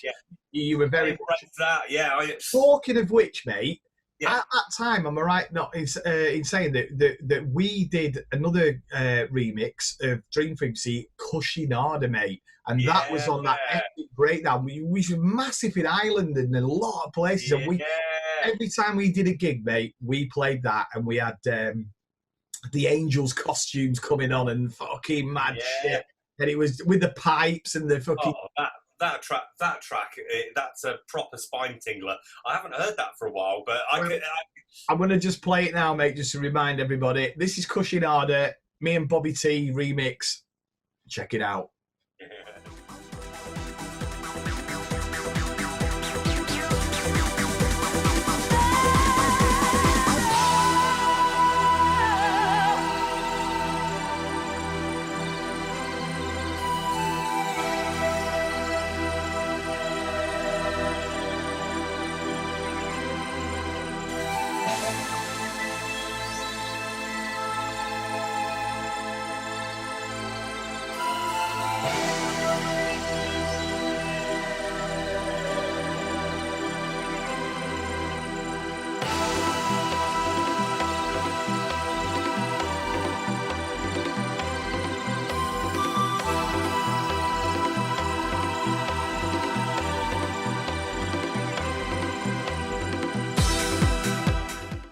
S1: you were very
S2: much that. Yeah.
S1: Talking of which, mate, at that time, am I right not in saying that we did another remix of Dream Frequency, Cushinada, mate, and that was on that epic breakdown. We were massive in Ireland and in a lot of places, and every time we did a gig, mate, we played that, and we had the Angels costumes coming on and fucking mad shit, and it was with the pipes and the fucking.
S2: That track, that's a proper spine tingler. I haven't heard that for a while, but
S1: I'm going to just play it now, mate, just to remind everybody. This is Cushinada, me and Bobby T remix. Check it out.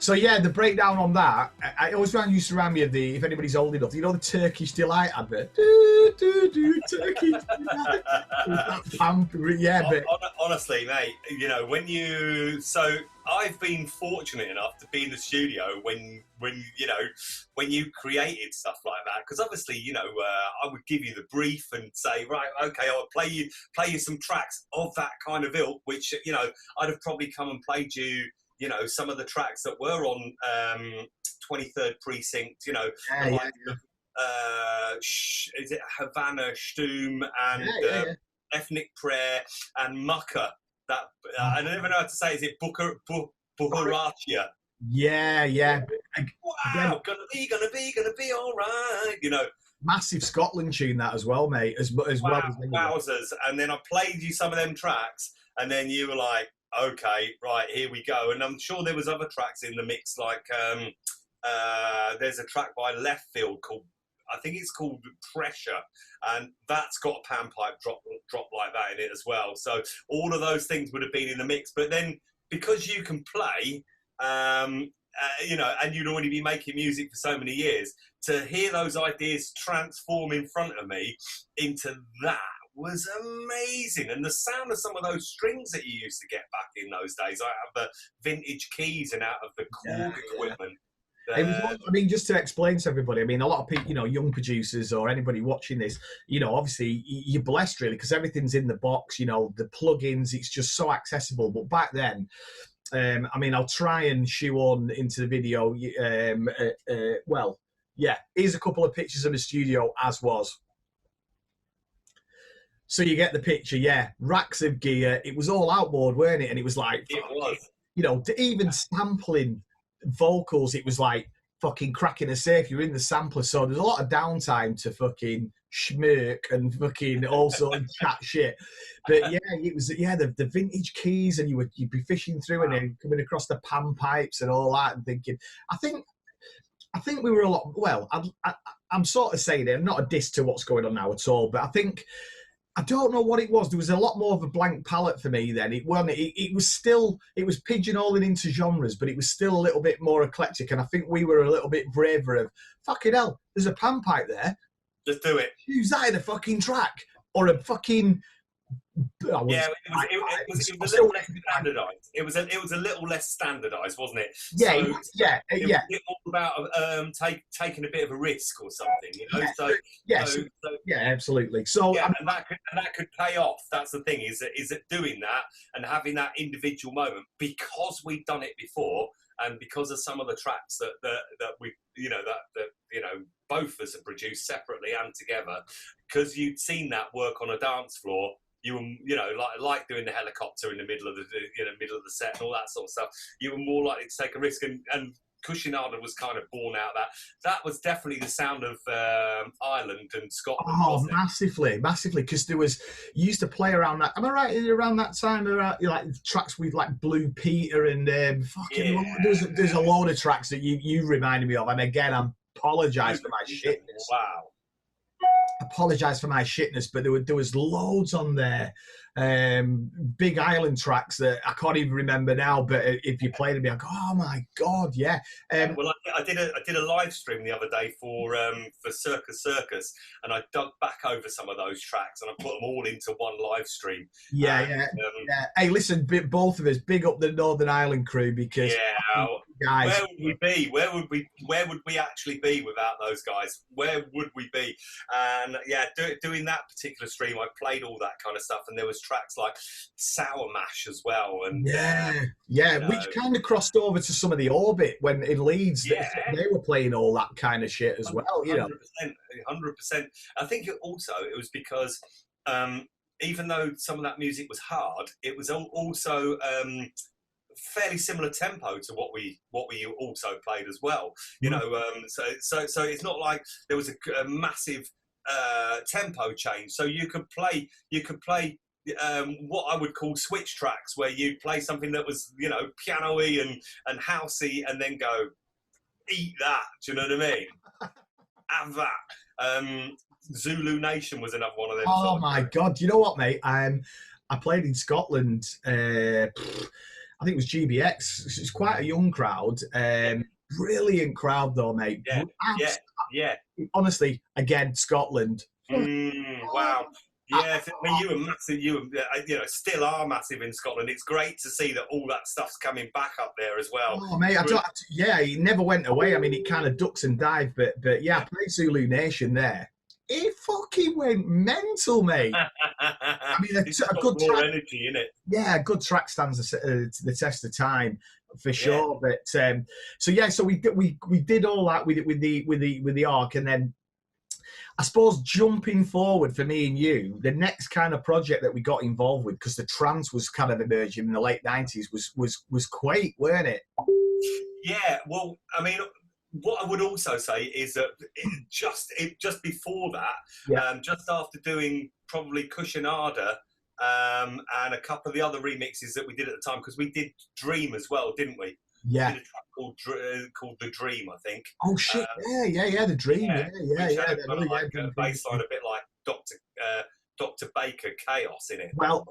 S1: So yeah, the breakdown on that, I always used to remind me of if anybody's old enough, you know the Turkish Delight advert? Turkish Delight. But
S2: honestly, mate, so I've been fortunate enough to be in the studio when you created stuff like that, because obviously, I would give you the brief and say, right, okay, I'll play you some tracks of that kind of ilk, which, I'd have probably come and played you, some of the tracks that were on 23rd Precinct, is it Havana, Stum, and Ethnic Prayer, and Mucker. That I never know how to say. Is it Bukharatia?
S1: Yeah.
S2: Wow, gonna be all right.
S1: Massive Scotland tune that as well, mate. As well as
S2: wowzers. And then I played you some of them tracks, and then you were like, okay, right, here we go. And I'm sure there was other tracks in the mix, like there's a track by Left Field called, I think it's called Pressure, and that's got a panpipe drop like that in it as well. So all of those things would have been in the mix. But then because you can play, and you'd already been making music for so many years, to hear those ideas transform in front of me into that was amazing, and the sound of some of those strings that you used to get back in those days, out of the vintage keys and out of the Korg equipment.
S1: It was, I mean, just to explain to everybody, I mean, a lot of people, you know, young producers or anybody watching this, you know, obviously you're blessed really because everything's in the box, you know, the plugins, it's just so accessible. But back then, I mean, I'll try and shoe on into the video. Well, yeah, here's a couple of pictures of the studio as was. So you get the picture, yeah, racks of gear. It was all outboard, weren't it? And it was like,
S2: it was.
S1: You know, to even sampling vocals, it was like fucking cracking a safe. You're in the sampler, so there's a lot of downtime to fucking schmirk and fucking also chat shit. But yeah, it was the vintage keys, and you'd be fishing through and then coming across the pan pipes and all that, and thinking, I think we were a lot. Well, I'm sort of saying it, not a diss to what's going on now at all, but I don't know what it was. There was a lot more of a blank palette for me then. It was pigeonholing into genres, but it was still a little bit more eclectic. And I think we were a little bit braver of, fucking hell, there's a pan pipe there.
S2: Just do it.
S1: Use that in a fucking track. Or a fucking...
S2: It was a little less standardised. It was a little less standardised, wasn't it?
S1: Yeah,
S2: so
S1: it was
S2: all about taking a bit of a risk or something, you know.
S1: Yeah, absolutely. So
S2: yeah, and that could pay off. That's the thing, is that doing that and having that individual moment, because we've done it before, and because of some of the tracks that we both of us have produced separately and together, because you'd seen that work on a dance floor. You were, like doing the helicopter in the middle of the set and all that sort of stuff. You were more likely to take a risk, and Cushinada was kind of born out of that was definitely the sound of Ireland and Scotland.
S1: Oh, massively, because you used to play around that. Am I right? Around that time, like tracks with like Blue Peter and there's a load of tracks that you reminded me of. And again, I apologise for my shitness.
S2: Wow.
S1: Apologise for my shitness, but there was loads on there. Big Island tracks that I can't even remember now, but if you played them, I'd go, oh my god, yeah.
S2: Well, I did a live stream the other day for Circus, and I dug back over some of those tracks and I put them all into one live stream.
S1: Yeah. Hey, listen, both of us, big up the Northern Ireland crew, because guys,
S2: where would we be? Where would we actually be without those guys? Where would we be? And yeah, doing that particular stream, I played all that kind of stuff, and there was tracks like Sour Mash as well, and
S1: which kind of crossed over to some of the Orbit when in Leeds. They were playing all that kind of shit as well.
S2: 100%. I think it was because even though some of that music was hard, it was also fairly similar tempo to what we also played as well. You know, so it's not like there was a massive tempo change. So you could play what I would call switch tracks, where you play something that was, you know, piano-y and housey, and then go, eat that. Do you know what I mean? Have that. Zulu Nation was another one of them.
S1: Oh my god! You know what, mate? I played in Scotland. I think it was GBX. It's quite a young crowd. Brilliant crowd, though, mate.
S2: Yeah.
S1: Honestly, again, Scotland.
S2: Wow. Yeah, I mean, you were massive. Still are massive in Scotland. It's great to see that all that stuff's coming back up there as well.
S1: Oh, mate, it never went away. I mean, it kind of ducks and dives, but yeah, I played Zulu Nation there. It fucking went mental, mate. I mean, a good track,
S2: energy in it.
S1: Yeah, a good track stands the test of time for sure. But so we did all that with the Arc, and then I suppose jumping forward for me and you, the next kind of project that we got involved with, because the trance was kind of emerging in the late 90s, was Quake, weren't it?
S2: Yeah, well, I mean, what I would also say is that just before that, just after doing probably Cushinada and a couple of the other remixes that we did at the time, because we did Dream as well, didn't we?
S1: Yeah.
S2: We did a track called The Dream, I think.
S1: Oh shit! The Dream. Yeah.
S2: A bass line a bit like Dr. Baker Chaos in it.
S1: Well,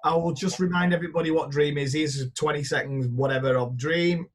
S1: I will just remind everybody what Dream is. Here's 20 seconds, whatever, of Dream.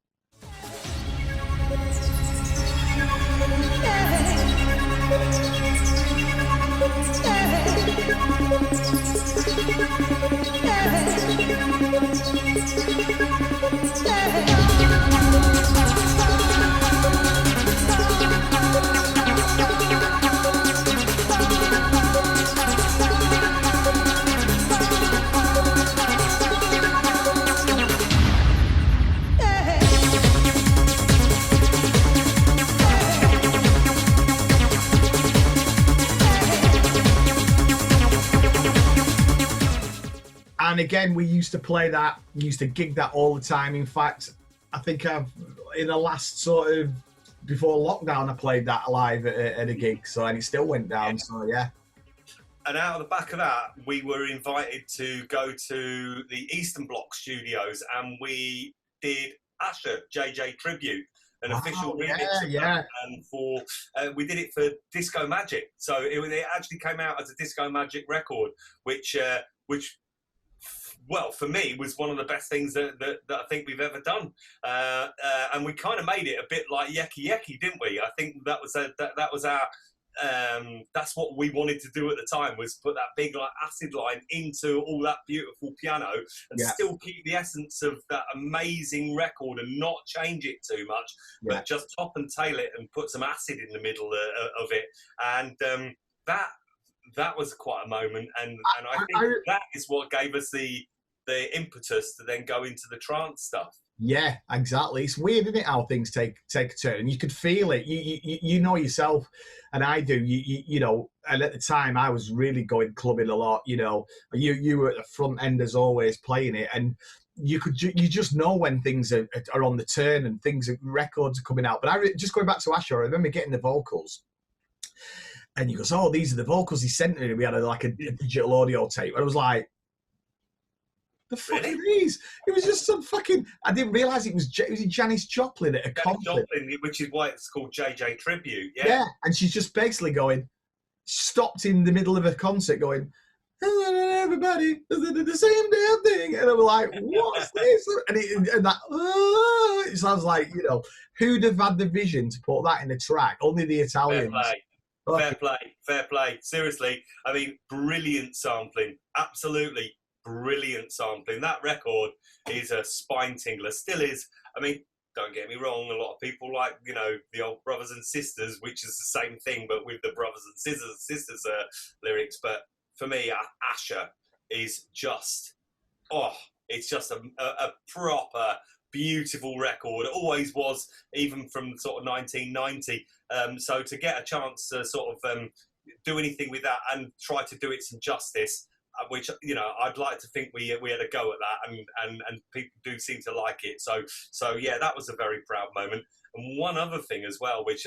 S1: again, we used to play that, used to gig that all the time. In fact, I think in the last sort of, before lockdown, I played that live at a gig, so, and it still went down, so yeah.
S2: And out of the back of that, we were invited to go to the Eastern Bloc studios, and we did Usher JJ Tribute, an official remix of that, and we did it for Disco Magic. So it actually came out as a Disco Magic record, which well, for me, was one of the best things that I think we've ever done. And we kind of made it a bit like Yeki Yeki, didn't we? I think that was our that's what we wanted to do at the time, was put that big like acid line into all that beautiful piano and still keep the essence of that amazing record and not change it too much, but just top and tail it and put some acid in the middle of it. And that was quite a moment, and I think that is what gave us the impetus to then go into the trance stuff.
S1: Yeah, exactly. It's weird, isn't it, how things take a turn, and you could feel it. You know yourself, and I do. You know, and at the time I was really going clubbing a lot. You know, you were at the front end as always playing it, and you just know when things are on the turn and records are coming out. But just going back to Asher, I remember getting the vocals. And he goes, "Oh, these are the vocals he sent me." We had a digital audio tape. And I was like, "The fuck are these?" It was just some fucking. I didn't realise it was Janis Joplin at a concert.
S2: Which is why it's called JJ Tribute.
S1: Yeah, and she's just basically stopped in the middle of a concert, going, "Everybody the same damn thing," and I'm like, "What's this?" And that it sounds like, you know, who'd have had the vision to put that in a track? Only the Italians.
S2: Fair play. Seriously, I mean, brilliant sampling. Absolutely brilliant sampling. That record is a spine tingler. Still is. I mean, don't get me wrong. A lot of people like, you know, the old Brothers and Sisters, which is the same thing, but with the Brothers and Sisters lyrics. But for me, Asher is just, it's just a proper beautiful record. It always was, even from sort of 1990. So to get a chance to sort of do anything with that and try to do it some justice, which, you know, I'd like to think we had a go at that, and people do seem to like it. So yeah, that was a very proud moment. And one other thing as well, which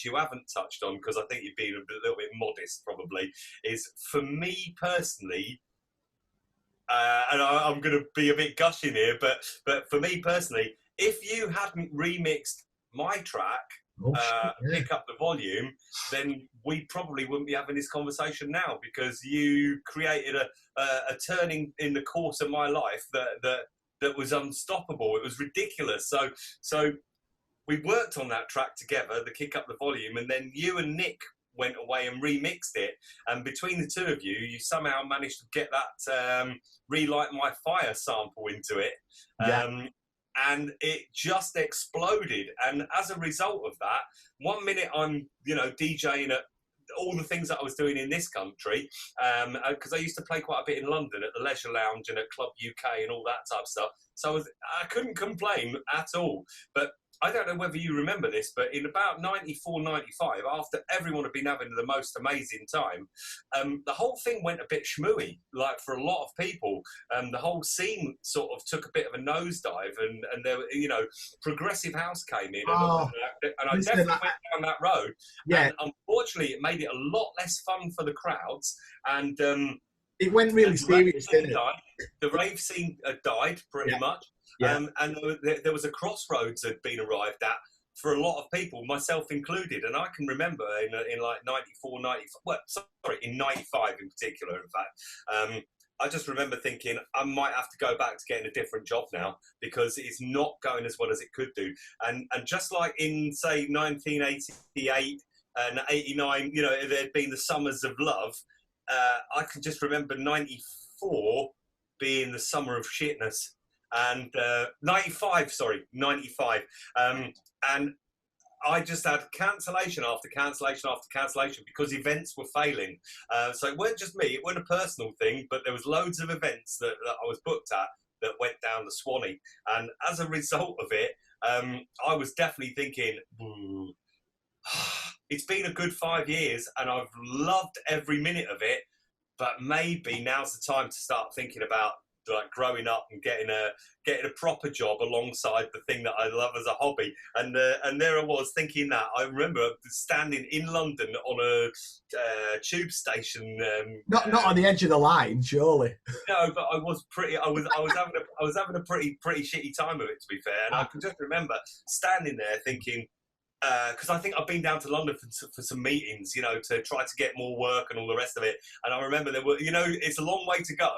S2: you haven't touched on, because I think you've been a little bit modest probably, is for me personally. And I'm going to be a bit gushing here, but for me personally, if you hadn't remixed my track, Pick Up the Volume, then we probably wouldn't be having this conversation now, because you created a turning in the course of my life that was unstoppable. It was ridiculous. So we worked on that track together, the Kick Up the Volume, and then you and Nick went away and remixed it, and between the two of you somehow managed to get that Relight My Fire sample into it, and it just exploded. And as a result of that, 1 minute I'm, you know, DJing at all the things that I was doing in this country, because I used to play quite a bit in London at the Leisure Lounge and at Club UK and all that type of stuff, so I couldn't complain at all. But I don't know whether you remember this, but in about 94, 95, after everyone had been having the most amazing time, the whole thing went a bit schmooey, like for a lot of people. The whole scene sort of took a bit of a nosedive, and there, you know, progressive house came in, and I definitely went down that road. Yeah. And unfortunately, it made it a lot less fun for the crowds, and
S1: it went really serious, didn't it?
S2: The rave scene died pretty much. Yeah. And there was a crossroads that had been arrived at for a lot of people, myself included. And I can remember in like 94, 95, well, sorry, in 95 in particular, in fact, I just remember thinking I might have to go back to getting a different job now, because it's not going as well as it could do. And just like in, say, 1988 and 89, you know, there'd been the Summers of Love, I can just remember 94 being the summer of shitness. And 95, and I just had cancellation after cancellation after cancellation, because events were failing. So it weren't just me, it wasn't a personal thing, but there was loads of events that I was booked at that went down the Swanee. And as a result of it, I was definitely thinking, it's been a good 5 years and I've loved every minute of it, but maybe now's the time to start thinking about like growing up and getting a proper job alongside the thing that I love as a hobby. And there I was thinking that. I remember standing in London on a tube station.
S1: Not on the edge of the line, surely.
S2: No, but I was having a pretty shitty time of it, to be fair. And I can just remember standing there thinking, because I think I've been down to London for some meetings, you know, to try to get more work and all the rest of it. And I remember there were, you know, it's a long way to go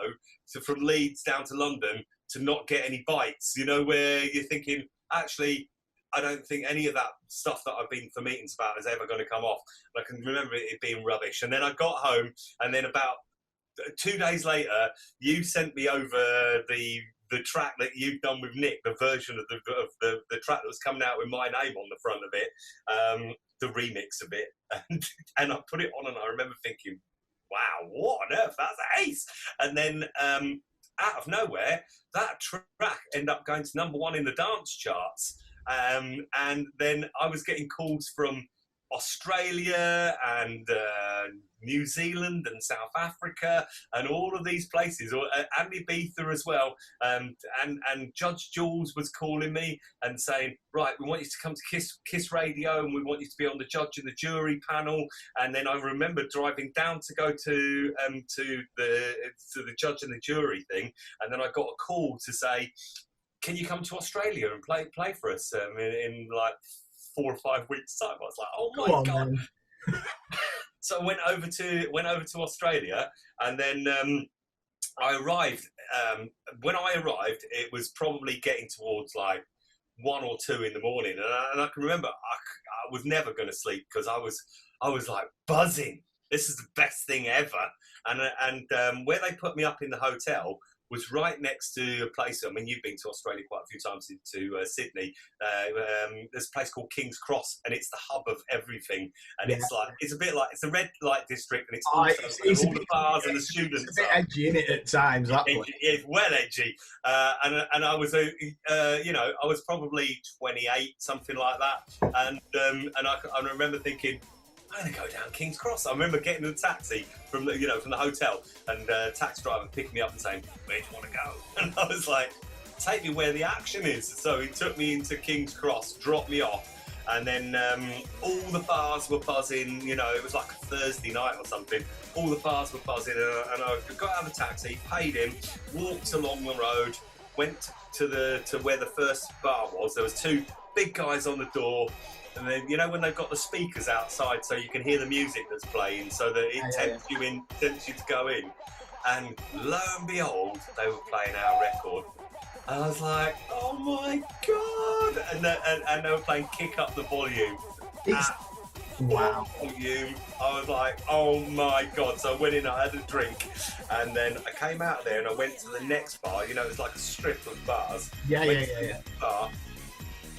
S2: from Leeds down to London to not get any bites, you know, where you're thinking, actually, I don't think any of that stuff that I've been for meetings about is ever going to come off. And I can remember it being rubbish. And then I got home, and then about 2 days later, you sent me over the track that you've done with Nick, the version of the track that was coming out with my name on the front of it, the remix of it, and I put it on, and I remember thinking, wow, what on earth, that's ace. And then out of nowhere, that track ended up going to #1 in the dance charts, and then I was getting calls from Australia and New Zealand and South Africa and all of these places, and Ibiza as well. And Judge Jules was calling me and saying, right, we want you to come to Kiss Radio, and we want you to be on the judge and the jury panel. And then I remember driving down to go to the judge and the jury thing, and then I got a call to say, can you come to Australia and play for us in like 4 or 5 weeks' time? I was like, oh my God. So I went over to Australia, and then I arrived. When I arrived, it was probably getting towards like 1 or 2 in the morning, and I can remember I was never going to sleep because I was like buzzing. This is the best thing ever. And where they put me up in the hotel was right next to a place. I mean, you've been to Australia quite a few times, to Sydney. There's a place called King's Cross, and it's the hub of everything. And it's a bit like, it's a red light district, and it's all the bars and the students.
S1: It's a bit edgy, isn't it, at times?
S2: It's well edgy. And I was, you know, I was probably 28, something like that. And I remember thinking, I'm gonna go down King's Cross. I remember getting in a taxi from the hotel, and taxi driver picked me up and saying, where do you want to go? And I was like, take me where the action is. So he took me into King's Cross, dropped me off, and then all the bars were buzzing. You know, it was like a Thursday night or something. All the bars were buzzing, and I got out of the taxi, paid him, walked along the road, went to where the first bar was. There was 2 big guys on the door. And then, you know, when they've got the speakers outside so you can hear the music that's playing, so that it tempts you to go in. And lo and behold, they were playing our record. And I was like, oh my God. And they were playing Kick Up the Volume.
S1: Wow.
S2: Volume. I was like, oh my God. So I went in, I had a drink, and then I came out of there and I went to the next bar. You know, it's like a strip of bars.
S1: Yeah.
S2: Bar.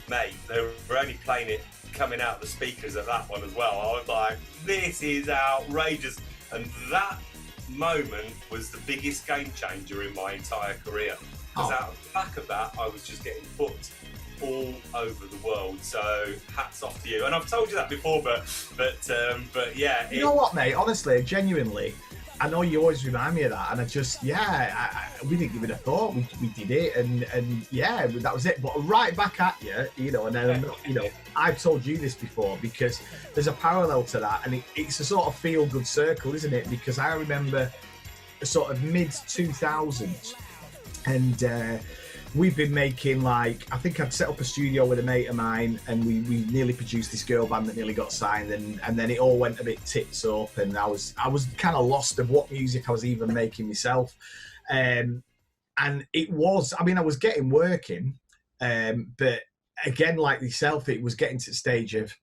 S2: Mate, they were only playing it coming out of the speakers at that one as well. I was like, this is outrageous. And that moment was the biggest game changer in my entire career. Because out of the back of that, I was just getting booked all over the world. So hats off to you. And I've told you that before, but yeah.
S1: You know what, mate? Honestly, genuinely, I know you always remind me of that, and I just, we didn't give it a thought. We did it, and yeah, that was it. But right back at you, you know, and then, you know, I've told you this before, because there's a parallel to that, and it's a sort of feel-good circle, isn't it? Because I remember sort of mid-2000s, and we've been making, like, I think I'd set up a studio with a mate of mine, and we nearly produced this girl band that nearly got signed, and then it all went a bit tits up, and I was kind of lost of what music I was even making myself. And it was, I mean, I was getting working, but again, like yourself, it was getting to the stage of,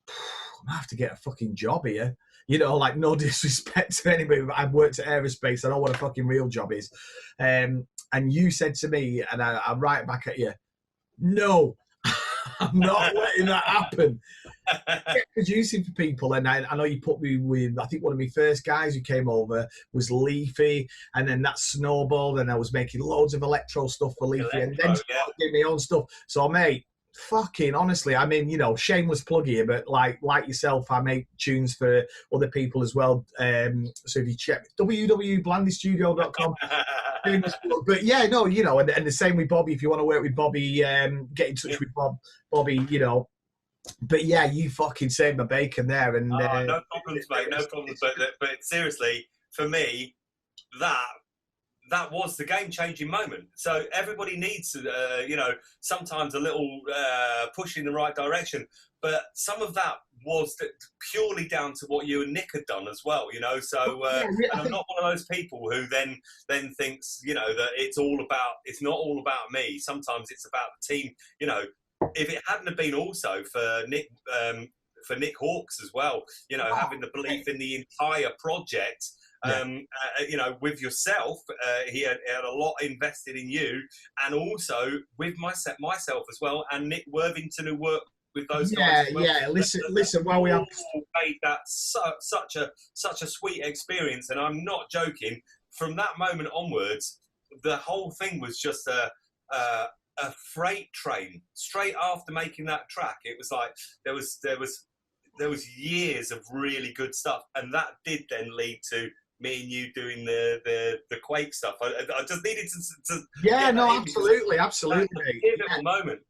S1: I'm gonna have to get a fucking job here. You know, like, no disrespect to anybody, but I've worked at aerospace. I know what a fucking real job is. And you said to me, and I'm right back at you, no, I'm not letting that happen. Get producing for people. And I know you put me with, I think one of my first guys who came over was Leafy, and then that snowballed, and I was making loads of electro stuff for Leafy, and then getting my own stuff. So, mate, fucking honestly, I mean, you know, shameless plug here, but like yourself, I make tunes for other people as well. So if you check www.blandystudio.com. But yeah, no, you know, and the same with Bobby. If you want to work with Bobby, get in touch with Bobby, you know. But yeah, you fucking saved my bacon there. And
S2: no problems, mate. No problems. But seriously, for me, that was the game-changing moment. So everybody needs, you know, sometimes a little push in the right direction. But some of that was purely down to what you and Nick had done as well, you know. So, and I'm not one of those people who then thinks, you know, that it's not all about me. Sometimes it's about the team, you know. If it hadn't have been also for Nick Hawkes as well, you know, having the belief in the entire project, you know, with yourself, he had a lot invested in you, and also with myself as well, and Nick Worthington, who worked with those guys.
S1: Listen. While we have
S2: made that such a sweet experience, and I'm not joking. From that moment onwards, the whole thing was just a freight train. Straight after making that track, it was like there was years of really good stuff, and that did then lead to me and you doing the Quake stuff. I just needed to
S1: absolutely,
S2: pivotal moment.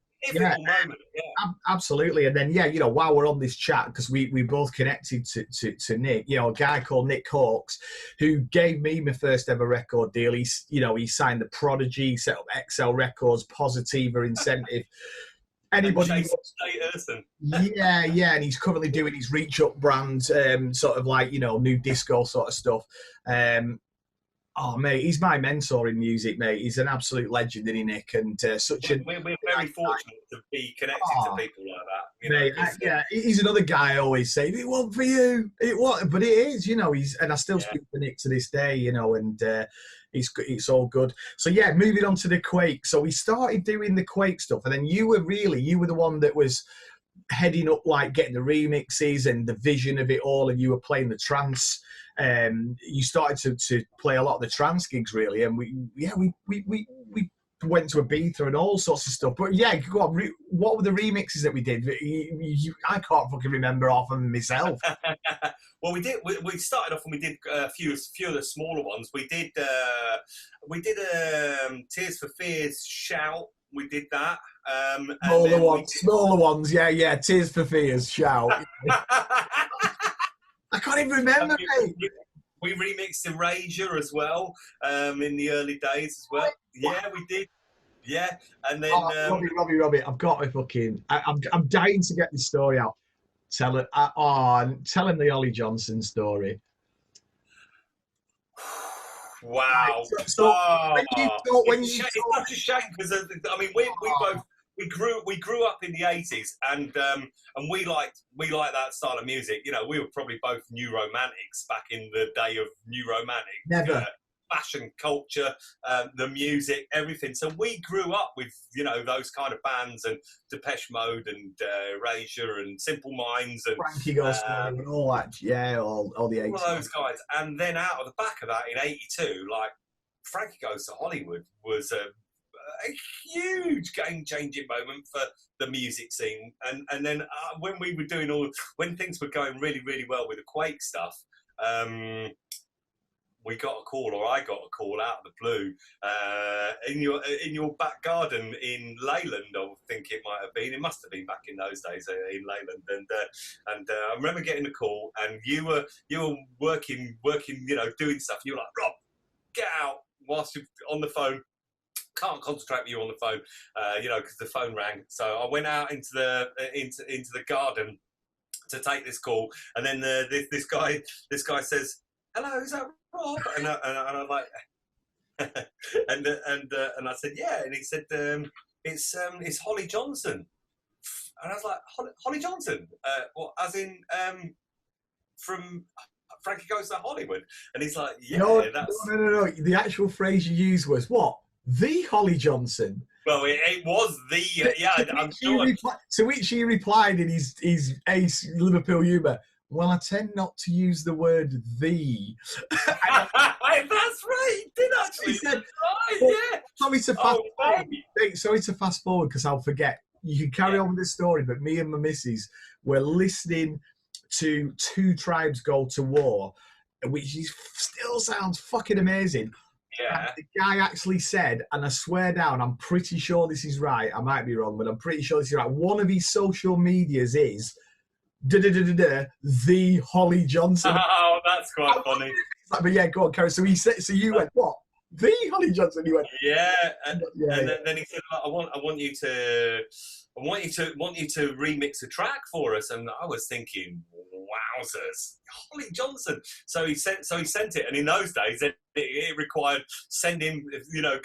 S1: Absolutely. And then, you know, while we're on this chat, because we both connected to Nick, you know, a guy called Nick Hawkes, who gave me my first ever record deal. He signed the Prodigy, set up XL Records, Positiva, Incentive. Anybody? And he's currently doing his Reach Up brand, sort of like, you know, new disco sort of stuff. Oh, mate, he's my mentor in music, mate. He's an absolute legend, isn't he, Nick? And we're
S2: very fortunate to be connected to people like that. You
S1: know, he's another guy I always say, it wasn't for you. It wasn't, but it is, you know. I still speak to Nick to this day, you know, and it's all good. So, yeah, moving on to the Quake. So we started doing the Quake stuff, and then you were the one that was heading up, like getting the remixes and the vision of it all, and you were playing the trance. You started to play a lot of the trance gigs, really, and we went to Ibiza and all sorts of stuff. But yeah, go on. What were the remixes that we did? I can't fucking remember half of them myself.
S2: Well, we did. We started off and we did a few of the smaller ones. We did Tears for Fears, Shout. We did that.
S1: Smaller ones. Yeah. Tears for Fears, Shout. I can't even remember, mate.
S2: We remixed Erasure as well, in the early days as well. Yeah, we did. Yeah, and then
S1: Robbie, I've got my fucking. I'm dying to get this story out. Tell him the Ollie Johnson story.
S2: Wow.
S1: It's
S2: such a shame because I mean we grew up in the 80s and we liked that style of music. You know, we were probably both new romantics back in the day of new romantic.
S1: Never.
S2: Fashion culture, the music, everything. So we grew up with, you know, those kind of bands and Depeche Mode and Erasure and Simple Minds and
S1: Frankie Goes and all that. Yeah, all the 80s.
S2: All those guys. And then out of the back of that in 82, like Frankie Goes to Hollywood was a huge game-changing moment for the music scene. And then when we were when things were going really, really well with the Quake stuff, we got a call, or I got a call out of the blue, in your back garden in Leyland, I think it might have been. It must have been back in those days in Leyland. And I remember getting the call, and you were working, you know, doing stuff. You were like, Rob, get out whilst you're on the phone. Can't concentrate with you on the phone, you know, because the phone rang. So I went out into the garden to take this call, and then this guy says, "Hello, is that Rob?" And I'm like, and I said, "Yeah," and he said, "It's Holly Johnson," and I was like, "Holly Johnson? What? As in from Frankie Goes to Hollywood?" And he's like, "Yeah,
S1: no.
S2: The
S1: actual phrase you used was what? The Holly Johnson.
S2: Well, it was the I'm sure.
S1: To which he replied in his ace Liverpool humour, "Well, I tend not to use the word the."
S2: That's right. He did actually.
S1: He said,
S2: right, yeah.
S1: Sorry to fast forward because I'll forget. you can carry on with the story, but me and my missus were listening to Two Tribes Go to War, which still sounds fucking amazing.
S2: Yeah.
S1: And the guy actually said, and I swear down, I'm pretty sure this is right. I might be wrong, but I'm pretty sure this is right. One of his social medias is the Holly Johnson.
S2: Oh, that's quite funny.
S1: Like, but yeah, go on, Karen. So he said, so you went, what? The Holly Johnson? He went,
S2: yeah, and then he said, I want you to remix a track for us, and I was thinking, wowzers, Holly Johnson. So he sent it, and in those days it required sending,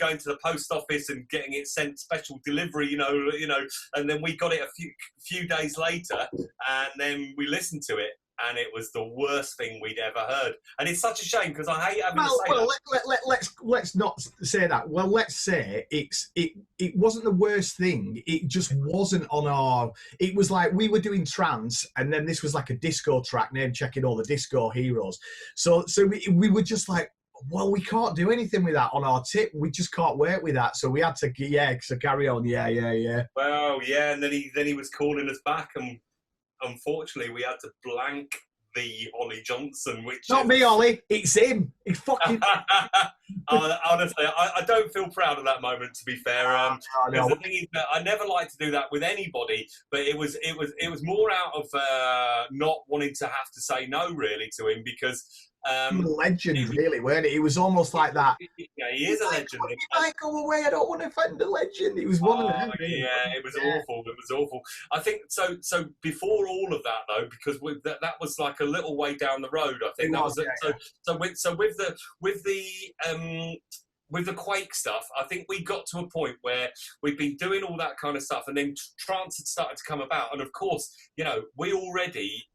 S2: going to the post office and getting it sent special delivery, and then we got it a few days later, and then we listened to it. And it was the worst thing we'd ever heard, and it's such a shame because I hate having to say that.
S1: Let's not say that. Well, let's say it wasn't the worst thing. It just wasn't on our. It was like we were doing trance, and then this was like a disco track, name checking all the disco heroes. So we were just like, well, we can't do anything with that on our tip. We just can't work with that. So we had to, so carry on. Yeah.
S2: Well, yeah, and then he was calling us back, and unfortunately, we had to blank the Ollie Johnson, which
S1: not me, Ollie. It's him. He's fucking.
S2: Honestly, I don't feel proud of that moment. To be fair,
S1: no.
S2: The thing is that I never like to do that with anybody, but it was more out of not wanting to have to say no, really, to him because.
S1: Legend, really, weren't it? It was almost like that.
S2: Yeah, he is a legend.
S1: He might go away. I don't want to offend a legend. It was one of them.
S2: Yeah, it was awful. It was awful. I think so. So before all of that, though, because that was like a little way down the road. I think with the Quake stuff, I think we got to a point where we've been doing all that kind of stuff, and then trance had started to come about, and of course, we already.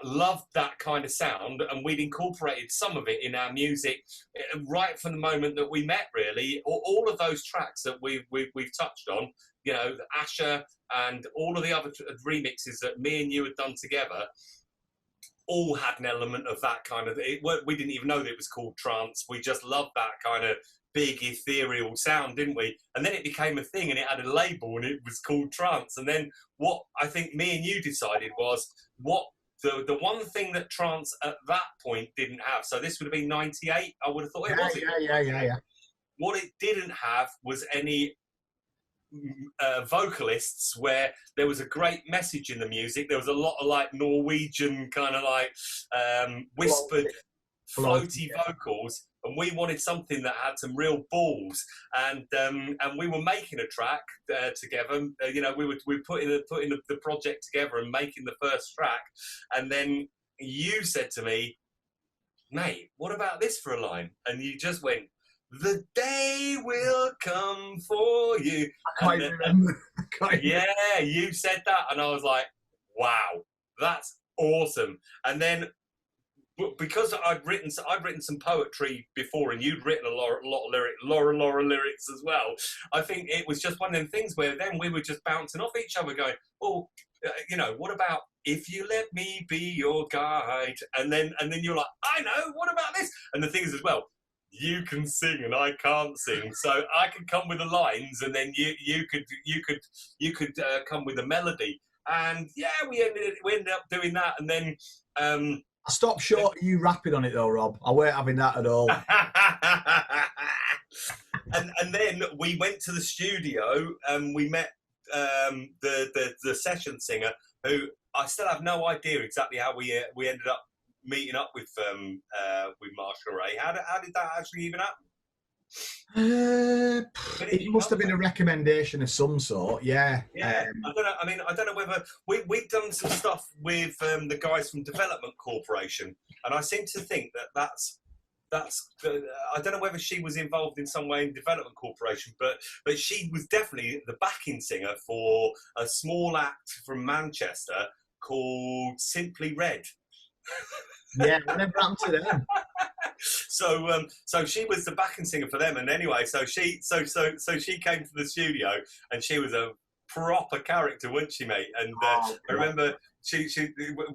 S2: Loved that kind of sound, and we'd incorporated some of it in our music right from the moment that we met. Really, all of those tracks that we've touched on, Asher and all of the other remixes that me and you had done together, all had an element of that kind of. We didn't even know that it was called trance. We just loved that kind of big ethereal sound, didn't we? And then it became a thing, and it had a label, and it was called trance. And then what I think me and you decided was what the one thing that trance at that point didn't have. So this would have been 98. I would have thought it was.
S1: Yeah.
S2: What it didn't have was any vocalists where there was a great message in the music. There was a lot of like Norwegian kind of like whispered, floaty vocals. And we wanted something that had some real balls, and we were making a track together. We were putting the project together and making the first track, and then you said to me, "Mate, what about this for a line?" And you just went, "The day will come for you."
S1: I can't remember.
S2: Yeah, you said that, and I was like, "Wow, that's awesome." And then. Because I'd written some poetry before, and you'd written a lot of lyrics as well. I think it was just one of them things where then we were just bouncing off each other, going, "Oh, what about if you let me be your guide?" And then you're like, "I know. What about this?" And the thing is as well, you can sing and I can't sing, so I could come with the lines, and then you could come with the melody. And yeah, we ended up doing that, and then.
S1: I stopped short of you rapping on it though, Rob. I weren't having that at all.
S2: and then we went to the studio and we met the session singer, who I still have no idea exactly how we ended up meeting up with Marshall Ray. How did that actually even happen?
S1: It must have been a recommendation of some sort, yeah.
S2: I don't know. I mean, I don't know whether we've done some stuff with the guys from Development Corporation, and I seem to think that's. I don't know whether she was involved in some way in Development Corporation, but she was definitely the backing singer for a small act from Manchester called Simply Red.
S1: Yeah, whatever happened to them?
S2: So she was the backing singer for them, and anyway, so she came to the studio, and she was a proper character, wasn't she, mate? And I remember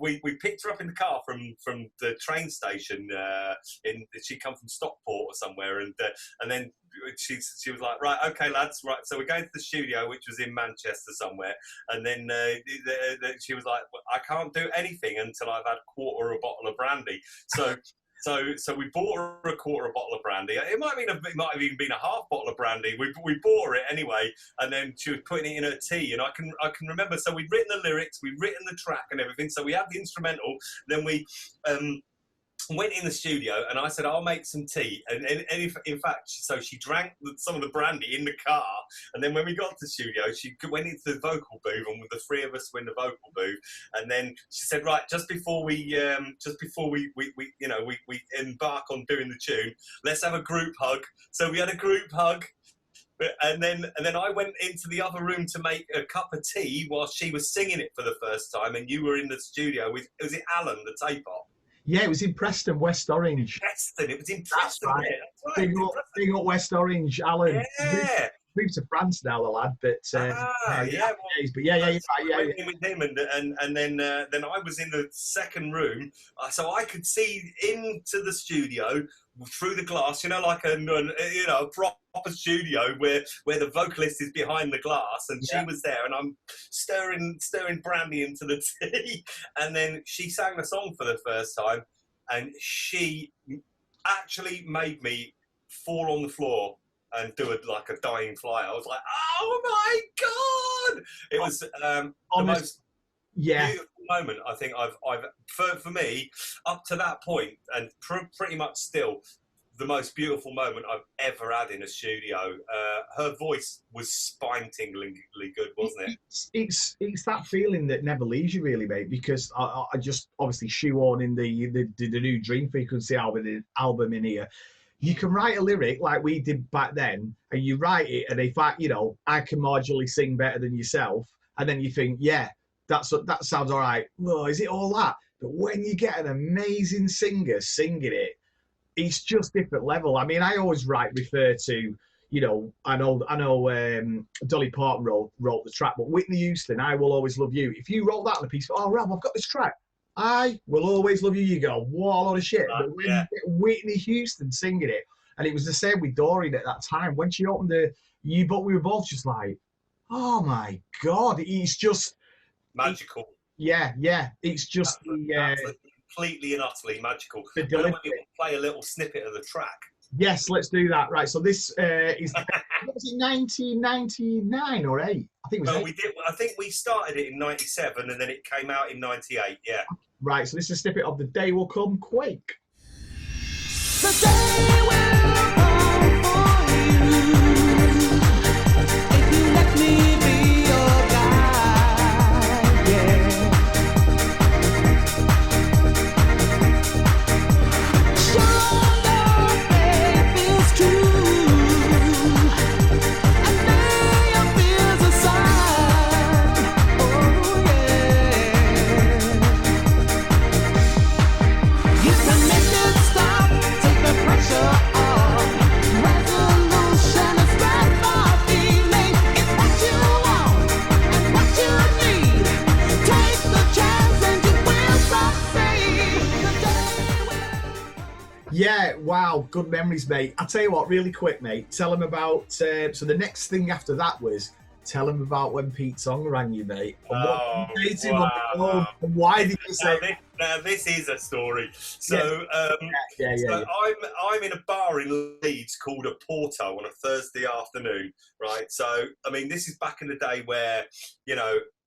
S2: we picked her up in the car from the train station. She'd come from Stockport or somewhere, and then she was like, right, okay, lads, right. So we're going to the studio, which was in Manchester somewhere, and then she was like, I can't do anything until I've had a quarter of a bottle of brandy. So we bought her a quarter of a bottle of brandy. It might have even been a half bottle of brandy. We bought her it anyway, and then she was putting it in her tea. And I can remember. So we'd written the lyrics, we'd written the track and everything. So we had the instrumental. Then we went in the studio, and I said, I'll make some tea. And in fact, so she drank some of the brandy in the car. And then when we got to the studio, she went into the vocal booth, and with the three of us were in the vocal booth. And then she said, right, just before we embark on doing the tune, let's have a group hug. So we had a group hug. And then I went into the other room to make a cup of tea while she was singing it for the first time. And you were in the studio with, was it Alan, the tape op?
S1: Yeah, it was in Preston, West Orange.
S2: It was in Preston.
S1: That's right.
S2: Yeah,
S1: that's right. Big up West Orange, Alan.
S2: Yeah.
S1: Moved to France now, the lad. But
S2: yeah.
S1: But yeah.
S2: With him, and then I was in the second room, so I could see into the studio through the glass, like a proper studio where the vocalist is behind the glass, and she was there, and I'm stirring brandy into the tea, and then she sang the song for the first time, and she actually made me fall on the floor and do a dying fly. I was like, oh my God! It was the most beautiful moment I think I've for me up to that point, and pretty much still the most beautiful moment I've ever had in a studio. Her voice was spine-tinglingly good, wasn't it?
S1: It's that feeling that never leaves you, really, mate. Because I just obviously shoehorn in the new Dream Frequency album in here. You can write a lyric like we did back then, and you write it, and in fact, I can marginally sing better than yourself, and then you think, yeah, that sounds all right. Well, is it all that? But when you get an amazing singer singing it, it's just different level. I mean, I always refer to, I know Dolly Parton wrote the track, but Whitney Houston, I Will Always Love You. If you wrote that on a piece, Rob, I've got this track. I Will Always Love You. You go, what a lot of shit. But when you get Whitney Houston singing it, and it was the same with Doreen at that time, when she opened we were both just like, oh my God, it's just
S2: magical.
S1: Yeah, it's just
S2: completely and utterly magical.
S1: We
S2: play a little snippet of the track.
S1: Yes, let's do that. Right, so this is was it 1999 or 8? I think it was 8.
S2: We did. I think we started it in 97, and then it came out in 98. Yeah.
S1: Right, so this is a snippet of The Day Will Come, Quake.
S3: The day will come for you if you let me be your guide. Yeah. Show your faith is true, and lay your fears aside. Oh yeah. You can make it stop. Take the pressure off. Resolution is right by feeling. It's what you want and what you need. Take the chance and you will succeed. The day will.
S1: Yeah, wow, good memories, mate. I'll tell you what, really quick, mate. Tell them about. So the next thing after that was tell them about when Pete Tong rang you, mate. And what you dated him on the phone, and why did you say?
S2: Now this is a story. So,
S1: Yeah.
S2: I'm in a bar in Leeds called a Porto on a Thursday afternoon, right? So, I mean, this is back in the day where,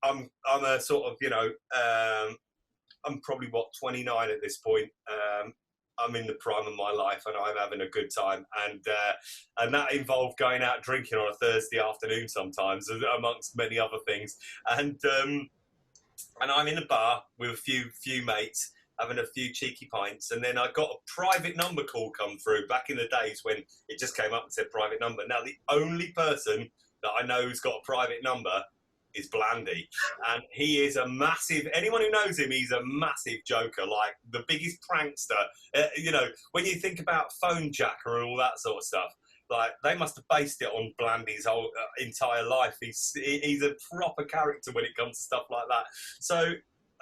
S2: I'm a sort of, I'm probably 29 at this point. I'm in the prime of my life, and I'm having a good time, and that involved going out drinking on a Thursday afternoon sometimes, amongst many other things, and I'm in a bar with a few mates having a few cheeky pints, and then I got a private number call come through back in the days when it just came up and said private number. Now the only person that I know who's got a private number is Blandy, and he is a massive, anyone who knows him, he's a massive joker, like the biggest prankster. When you think about Phone Jacker and all that sort of stuff, like they must have based it on Blandy's whole entire life. He's a proper character when it comes to stuff like that. So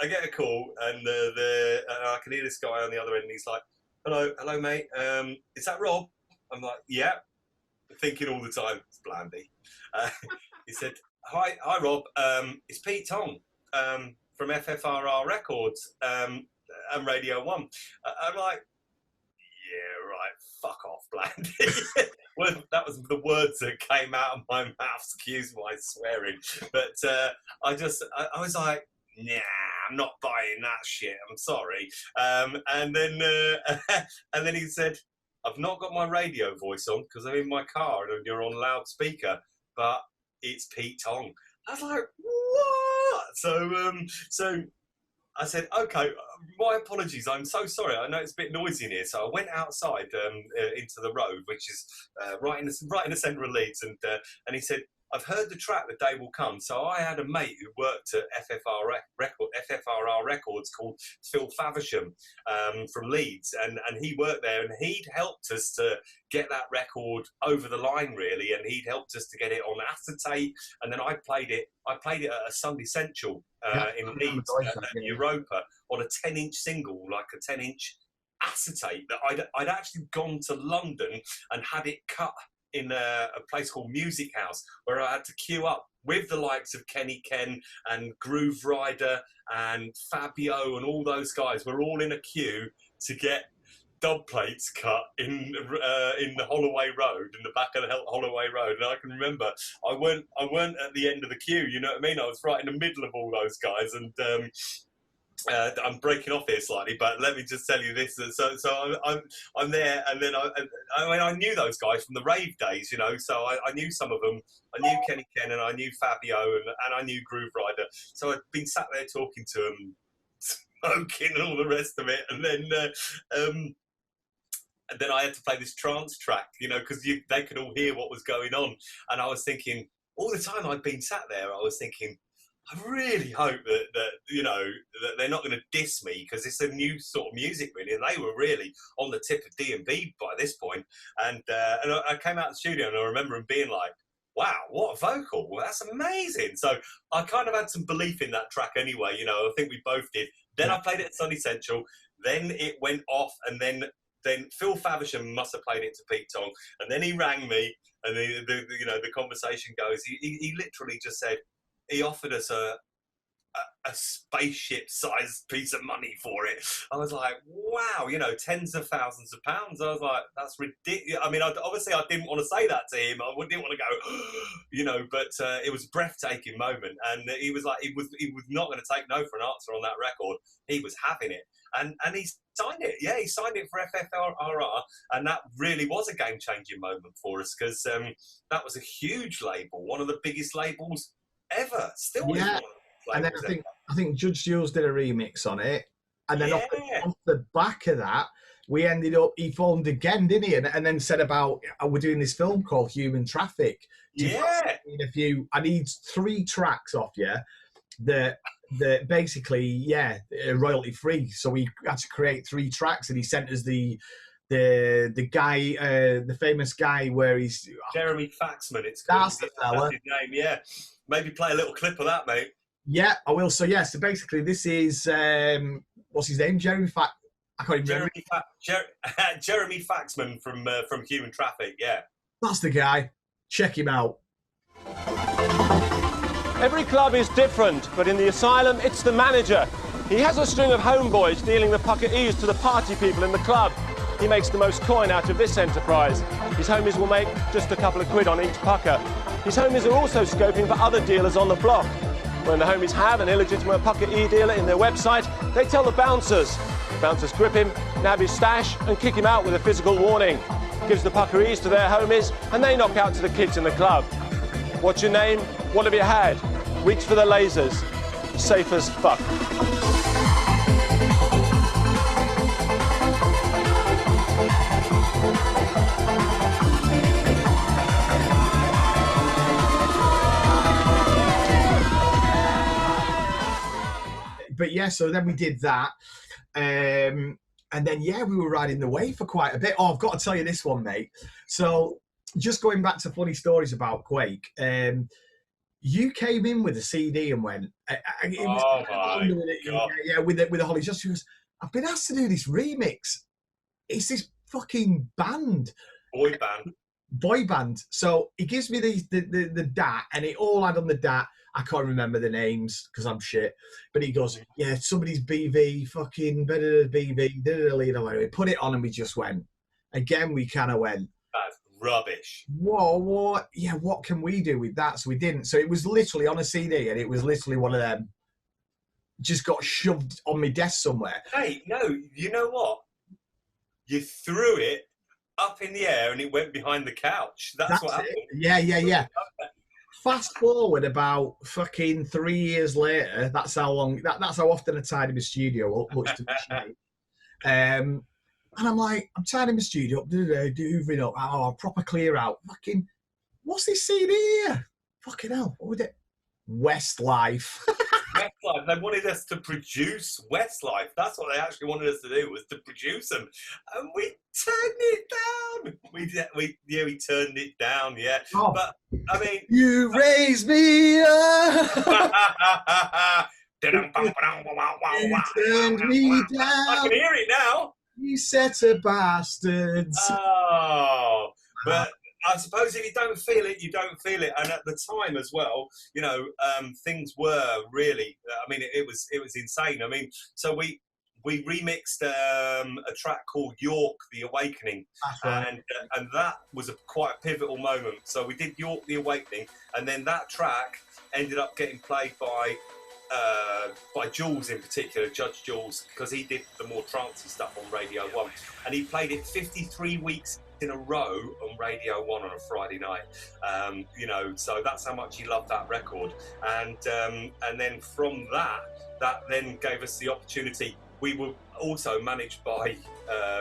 S2: I get a call, and I can hear this guy on the other end, and he's like, hello, mate. Is that Rob? I'm like, yeah. Thinking all the time, it's Blandy. He said, hi, Rob. It's Pete Tong from FFRR Records and Radio 1. I'm like, yeah, right, fuck off, Blandy. Well, that was the words that came out of my mouth, excuse my swearing. But I was like, nah, I'm not buying that shit, I'm sorry. And then he said, I've not got my radio voice on because I'm in my car and you're on loudspeaker, but it's Pete Tong. I was like, what? So I said, okay, my apologies. I'm so sorry. I know it's a bit noisy in here. So I went outside into the road, which is right in the centre of Leeds. And he said, I've heard the track The Day Will Come. So I had a mate who worked at FFRR Records called Phil Faversham from Leeds. And he worked there, and he'd helped us to get that record over the line, really. And he'd helped us to get it on acetate. And then I played it at a Sunday Central in Leeds at Europa on a 10-inch single, like a 10-inch acetate that I'd actually gone to London and had it cut in a place called Music House, where I had to queue up with the likes of Kenny Ken and Groove Rider and Fabio and all those guys. We're all in a queue to get dub plates cut in the Holloway Road, in the back of the Holloway Road. And I can remember I weren't at the end of the queue, you know what I mean? I was right in the middle of all those guys, and I'm breaking off here slightly, but let me just tell you this. So I'm there, and then I knew those guys from the Rave days, you know. So I knew some of them. I knew Kenny Ken, and I knew Fabio, and I knew Groove Rider. So I'd been sat there talking to them, smoking, and all the rest of it, and then I had to play this trance track, you know, because they could all hear what was going on. And I was thinking, all the time I'd been sat there, I was thinking, I really hope that you know, that they're not going to diss me, because it's a new sort of music, really. And they were really on the tip of D&B by this point. And I came out of the studio, and I remember them being like, wow, what a vocal. Well, that's amazing. So I kind of had some belief in that track anyway, you know. I think we both did. Then I played it at Sunday Central. Then it went off, and then Phil Faversham must have played it to Pete Tong. And then he rang me, and the conversation goes, he literally just said, he offered us a spaceship-sized piece of money for it. I was like, wow, you know, tens of thousands of pounds. I was like, that's ridiculous. I mean, obviously I didn't want to say that to him. I didn't want to go, you know, but it was a breathtaking moment. And he was like, he was not going to take no for an answer on that record. He was having it. And he signed it. Yeah, he signed it for FFRR. And that really was a game-changing moment for us, because that was a huge label, one of the biggest labels ever. Still is one of the
S1: and then I think Judge Jules did a remix on it, and then off the back of that, we ended up, he phoned again, didn't he, and then said about, we're doing this film called Human Traffic. I need 3 tracks off you that basically royalty free, so we had to create 3 tracks, and he sent us the guy, the famous guy, where he's
S2: Jeremy Faxman, it's called.
S1: That's the fella.
S2: That's his name. Yeah, maybe play a little clip of that, mate.
S1: Yeah, I will. So so basically this is what's his name? Jeremy I can't even remember.
S2: Jeremy Faxman from Human Traffic. Yeah,
S1: that's the guy. Check him out.
S4: Every club is different, but in the asylum, it's the manager. He has a string of homeboys dealing the pucketees to the party people in the club. He makes the most coin out of this enterprise. His homies will make just a couple of quid on each pucker. His homies are also scoping for other dealers on the block. When the homies have an illegitimate pucketee dealer in their website, they tell the bouncers. The bouncers grip him, nab his stash, and kick him out with a physical warning. Gives the puckerees to their homies, and they knock out to the kids in the club. What's your name? What have you had? Reach for the lasers. Safe as fuck.
S1: But so then we did that. And then, we were riding the wave for quite a bit. Oh, I've got to tell you this one, mate. So just going back to funny stories about Quake, you came in with a CD and went, it was
S2: Oh
S1: kind of
S2: my
S1: with
S2: God.
S1: yeah, with the Holly. Just she goes, I've been asked to do this remix. It's this fucking band, boy band. So he gives me the DAT, and it all had on the DAT. I can't remember the names because I'm shit. But he goes, yeah, somebody's BV, fucking better BV, leader. Put it on, and we just went. Again, we kind of went,
S2: That's rubbish.
S1: whoa, what? Yeah, what can we do with that? So we didn't. So it was literally on a CD, and it was literally one of them. Just got shoved on my desk somewhere.
S2: Hey, no, you know what? You threw it up in the air and it went behind the couch. That's what happened.
S1: Yeah. Fast forward about fucking 3 years later. That's how long. That's how often I tidy my studio up. Much to my shame. And I'm like, I'm tidying my studio up, hoovering up. Oh, proper clear out. Fucking, what's this CD here? Fucking hell, what was it? Westlife.
S2: Westlife. They wanted us to produce Westlife. That's what they actually wanted us to do, was to produce them, and we turned it down. We turned it down. Yeah,
S1: Oh.
S2: but I mean,
S1: You raised me up.
S2: you
S1: turned me
S2: I
S1: down.
S2: can hear it now.
S1: You set a bastards.
S2: Oh, but I suppose if you don't feel it, you don't feel it. And at the time as well, you know, things were really. I mean, it was insane. I mean, so we remixed a track called York, The Awakening,
S1: Right.
S2: and that was quite a pivotal moment. So we did York, The Awakening, and then that track ended up getting played by Jules in particular, Judge Jules, because he did the more trancey stuff on Radio 1, and he played it 53 weeks in a row on Radio 1 on a Friday night. You know, so that's how much he loved that record, and then from that then gave us the opportunity. We were also managed by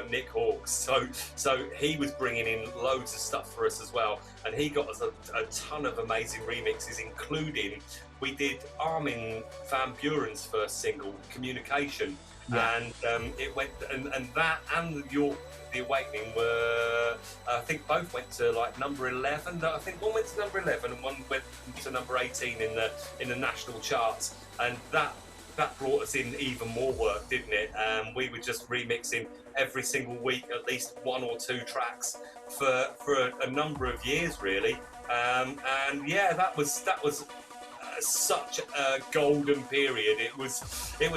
S2: Nick Hawkes, so he was bringing in loads of stuff for us as well, and he got us a ton of amazing remixes, including we did Armin van Buuren's first single, Communication, and it went, and that and York, The Awakening were, I think both went to like number 11. I think one went to number 11 and one went to number 18 in the national charts, and that brought us in even more work, didn't it? We were just remixing every single week, at least one or two tracks for a number of years, really. And yeah, that was such a golden period. It was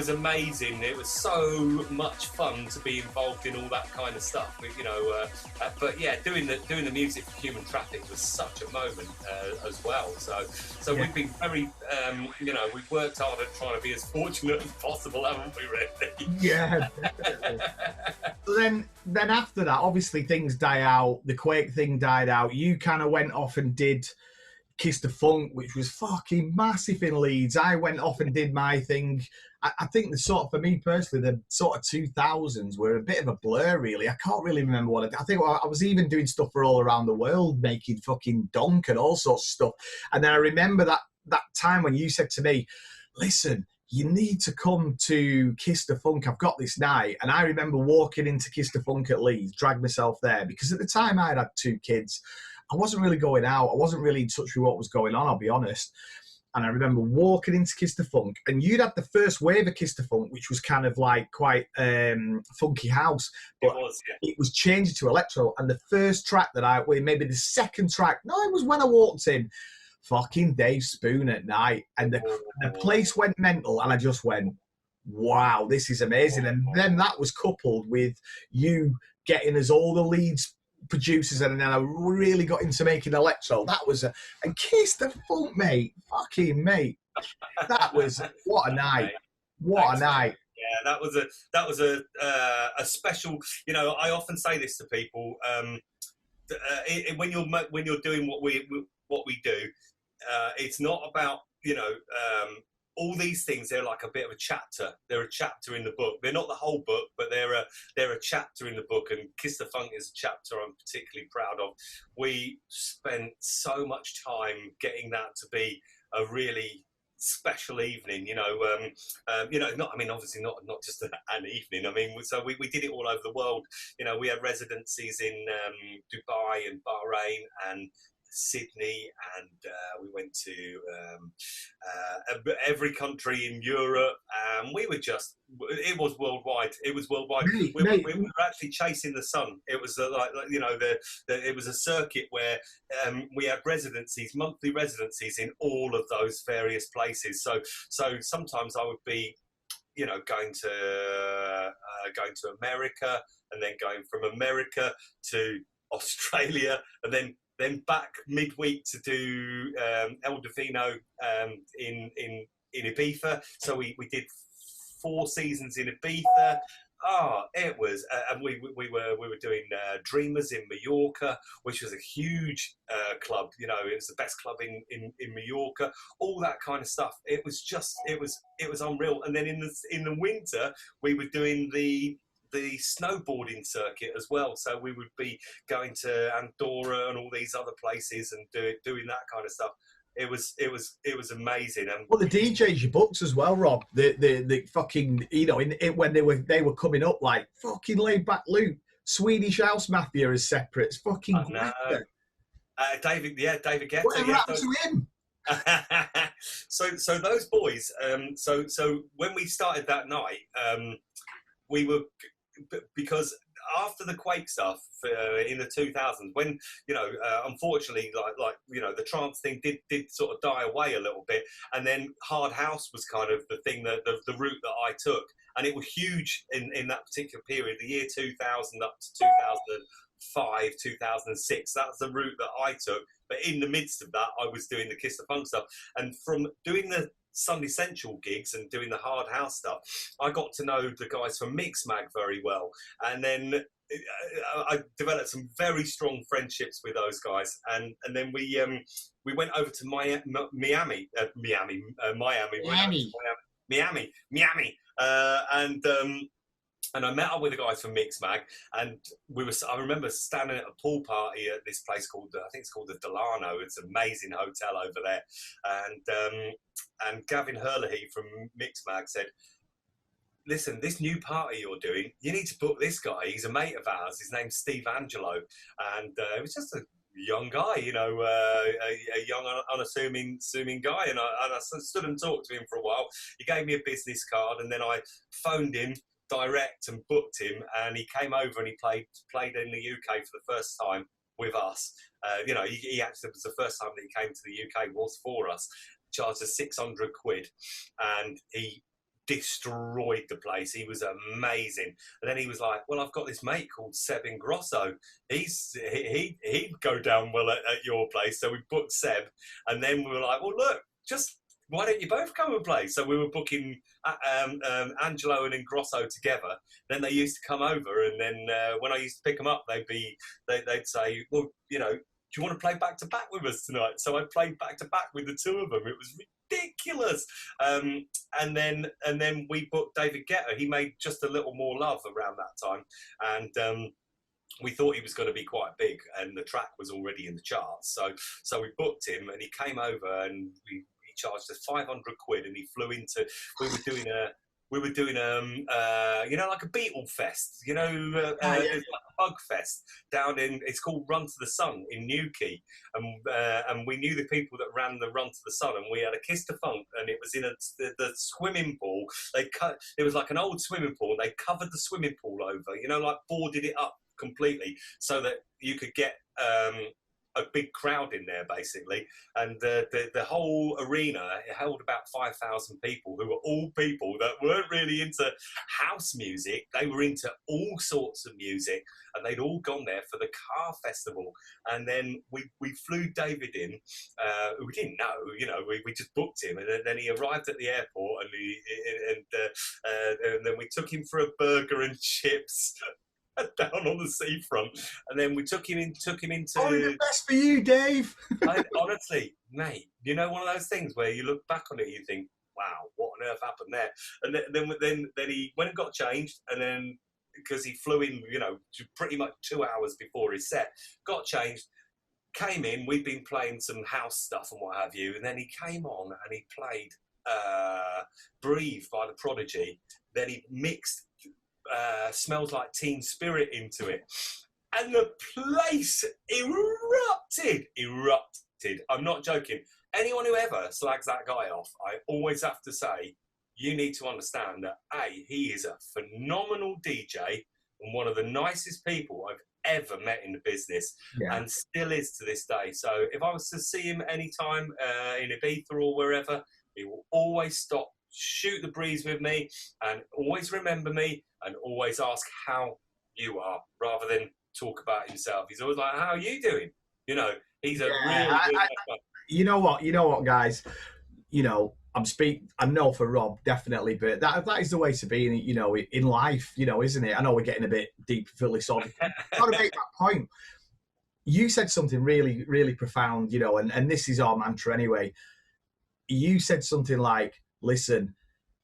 S2: amazing. It was so much fun to be involved in all that kind of stuff. You know, but yeah, doing the music for Human Traffic was such a moment as well. So we've been very, you know, we've worked hard at trying to be as fortunate as possible, haven't we, really?
S1: Yeah, definitely. So then after that, obviously things die out. The Quake thing died out. You kind of went off and did Kiss the Funk, which was fucking massive in Leeds. I went off and did my thing. I think for me personally, the sort of 2000s were a bit of a blur, really. I can't really remember what I think I was even doing stuff for all around the world, making fucking donk and all sorts of stuff. And then I remember that time when you said to me, listen, you need to come to Kiss the Funk. I've got this night. And I remember walking into Kiss the Funk at Leeds, dragged myself there, because at the time I had 2 kids. I wasn't really going out. I wasn't really in touch with what was going on, I'll be honest. And I remember walking into Kiss the Funk, and you'd had the first wave of Kiss the Funk, which was kind of like quite funky house. But it was changing to electro. And the first track maybe the second track, no, it was when I walked in, fucking Dave Spoon at Night. And the place went mental, and I just went, wow, this is amazing. And then that was coupled with you getting us all the Leeds producers, and then I really got into making electro. That was and Kiss the Funk, mate. Fucking mate. That was what a night. What a night.
S2: Yeah, that was a special. You know, I often say this to people. When you're doing what we do, it's not about, you know, all these things. They're like a bit of a chapter. They're a chapter in the book. They're not the whole book, but they're a chapter in the book. And Kiss the Funk is a chapter I'm particularly proud of. We spent so much time getting that to be a really special evening. You know, obviously not just an evening. I mean, so we did it all over the world. You know, we had residencies in Dubai and Bahrain and Sydney, and we went to every country in Europe. We were just, it was worldwide. It was worldwide.
S1: Mate,
S2: we
S1: mate.
S2: were actually chasing the sun. It was like you know, it was a circuit where we had residencies, monthly residencies in all of those various places. So sometimes I would be, you know, going to America, and then going from America to Australia, and then back midweek to do El Divino in Ibiza. So we did 4 seasons in Ibiza. Oh, it was, and we were doing Dreamers in Mallorca, which was a huge club. You know, it was the best club in Mallorca. All that kind of stuff. It was just, it was unreal. And then in the winter, we were doing the snowboarding circuit as well. So we would be going to Andorra and all these other places and doing that kind of stuff. It was amazing. And
S1: well, the DJs you booked as well, Rob. The fucking, you know, when they were coming up, like fucking Laid Back Luke, Swedish House Mafia is separate. It's fucking.
S2: David Guetta.
S1: Whatever happened to him?
S2: So those boys. So when we started that night, we were, because after the Quake stuff in the 2000s, when, you know, unfortunately, like you know, the trance thing did sort of die away a little bit, and then hard house was kind of the thing, that the route that I took, and it was huge in that particular period, the year 2000 up to 2005, 2006. That's the route that I took. But in the midst of that, I was doing the Kiss the Funk stuff, and from doing the Sunday Central gigs and doing the hard house stuff, I got to know the guys from Mixmag very well, and then I developed some very strong friendships with those guys, and then we went over to Miami, and I met up with the guys from Mixmag, and I remember standing at a pool party at this place called, I think it's called the Delano. It's an amazing hotel over there, and Gavin Herlihy from Mixmag said, listen, this new party you're doing, you need to book this guy. He's a mate of ours. His name's Steve Angelo, and it was just a young guy, you know, a young, unassuming guy, and I stood and talked to him for a while. He gave me a business card, and then I phoned him direct and booked him, and he came over and he played in the UK for the first time with us. You know, he actually, it was the first time that he came to the UK was for us. Charged us 600 quid, and he destroyed the place. He was amazing. And then he was like, well, I've got this mate called Seb Ingrosso. He'd go down well at your place. So we booked Seb, and then we were like, well, look, just why don't you both come and play? So we were booking Angelo and Ingrosso together. Then they used to come over, and then when I used to pick them up, they'd say, well, you know, do you want to play back to back with us tonight? So I played back to back with the two of them. It was ridiculous. And then we booked David Guetta. He made Just a Little More Love around that time, and we thought he was going to be quite big, and the track was already in the charts. So we booked him, and he came over, and he charged us 500 quid, and he flew into. We were doing you know, like a Beatle fest, you know, it's like a bug fest down in, it's called Run to the Sun in Newquay, and we knew the people that ran the Run to the Sun, and we had a Kiss the Funk, and it was in the swimming pool. It was like an old swimming pool, and they covered the swimming pool over, you know, like boarded it up completely so that you could get a big crowd in there, basically, and the whole arena, it held about 5,000 people, who were all people that weren't really into house music. They were into all sorts of music, and they'd all gone there for the car festival. And then we flew David in. We didn't know, you know, we just booked him, and then he arrived at the airport, and then we took him for a burger and chips down on the seafront, and then we took him into.
S1: Oh, the best for you, Dave.
S2: Honestly, mate, you know, one of those things where you look back on it, you think, "Wow, what on earth happened there?" And then he went and got changed, and then because he flew in, you know, pretty much 2 hours before his set, got changed, came in. We'd been playing some house stuff and what have you, and then he came on and he played "Breathe" by The Prodigy. Then he mixed Smells Like Teen Spirit into it, and the place erupted. I'm not joking. Anyone who ever slags that guy off, I always have to say, you need to understand that he is a phenomenal DJ and one of the nicest people I've ever met in the business, and still is to this day. So if I was to see him anytime in Ibiza or wherever, he will always stop, shoot the breeze with me, and always remember me, and always ask how you are, rather than talk about himself. He's always like, "How are you doing?" You know, he's a really.
S1: You know what, guys. You know, I know for Rob definitely, but that is the way to be. You know, in life, you know, isn't it? I know we're getting a bit deep, philosophical. Got to make that point. You said something really, really profound. You know, and this is our mantra anyway. You said something like, "Listen,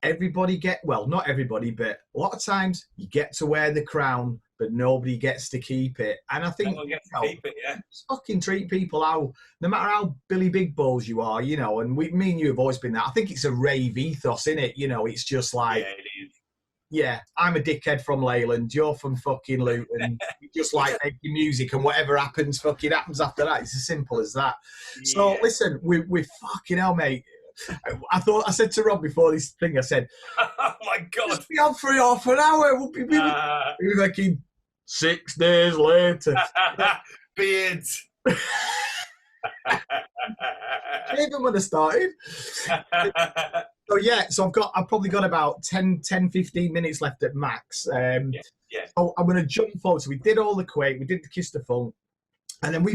S1: everybody not everybody, but a lot of times you get to wear the crown, but nobody gets to keep it." And I think
S2: keep it, yeah.
S1: Fucking treat people no matter how Billy Big Balls you are, you know. And me and you have always been that. I think it's a rave ethos, innit? You know, it's just like,
S2: yeah, it is.
S1: Yeah, I'm a dickhead from Leyland. You're from fucking Luton. You just like making music, and whatever happens, fucking happens after that. It's as simple as that. Yeah. So listen, we fucking hell, mate. I said to Rob before this thing, I said,
S2: "Oh my God,
S1: just be on for half an hour. We'll be fucking 6 days later."
S2: Beards.
S1: Even when I started. So I've probably got about 10, 15 minutes left at max. So I'm going to jump forward. So we did all the Quake, we did the Kiss the Funk. And then we're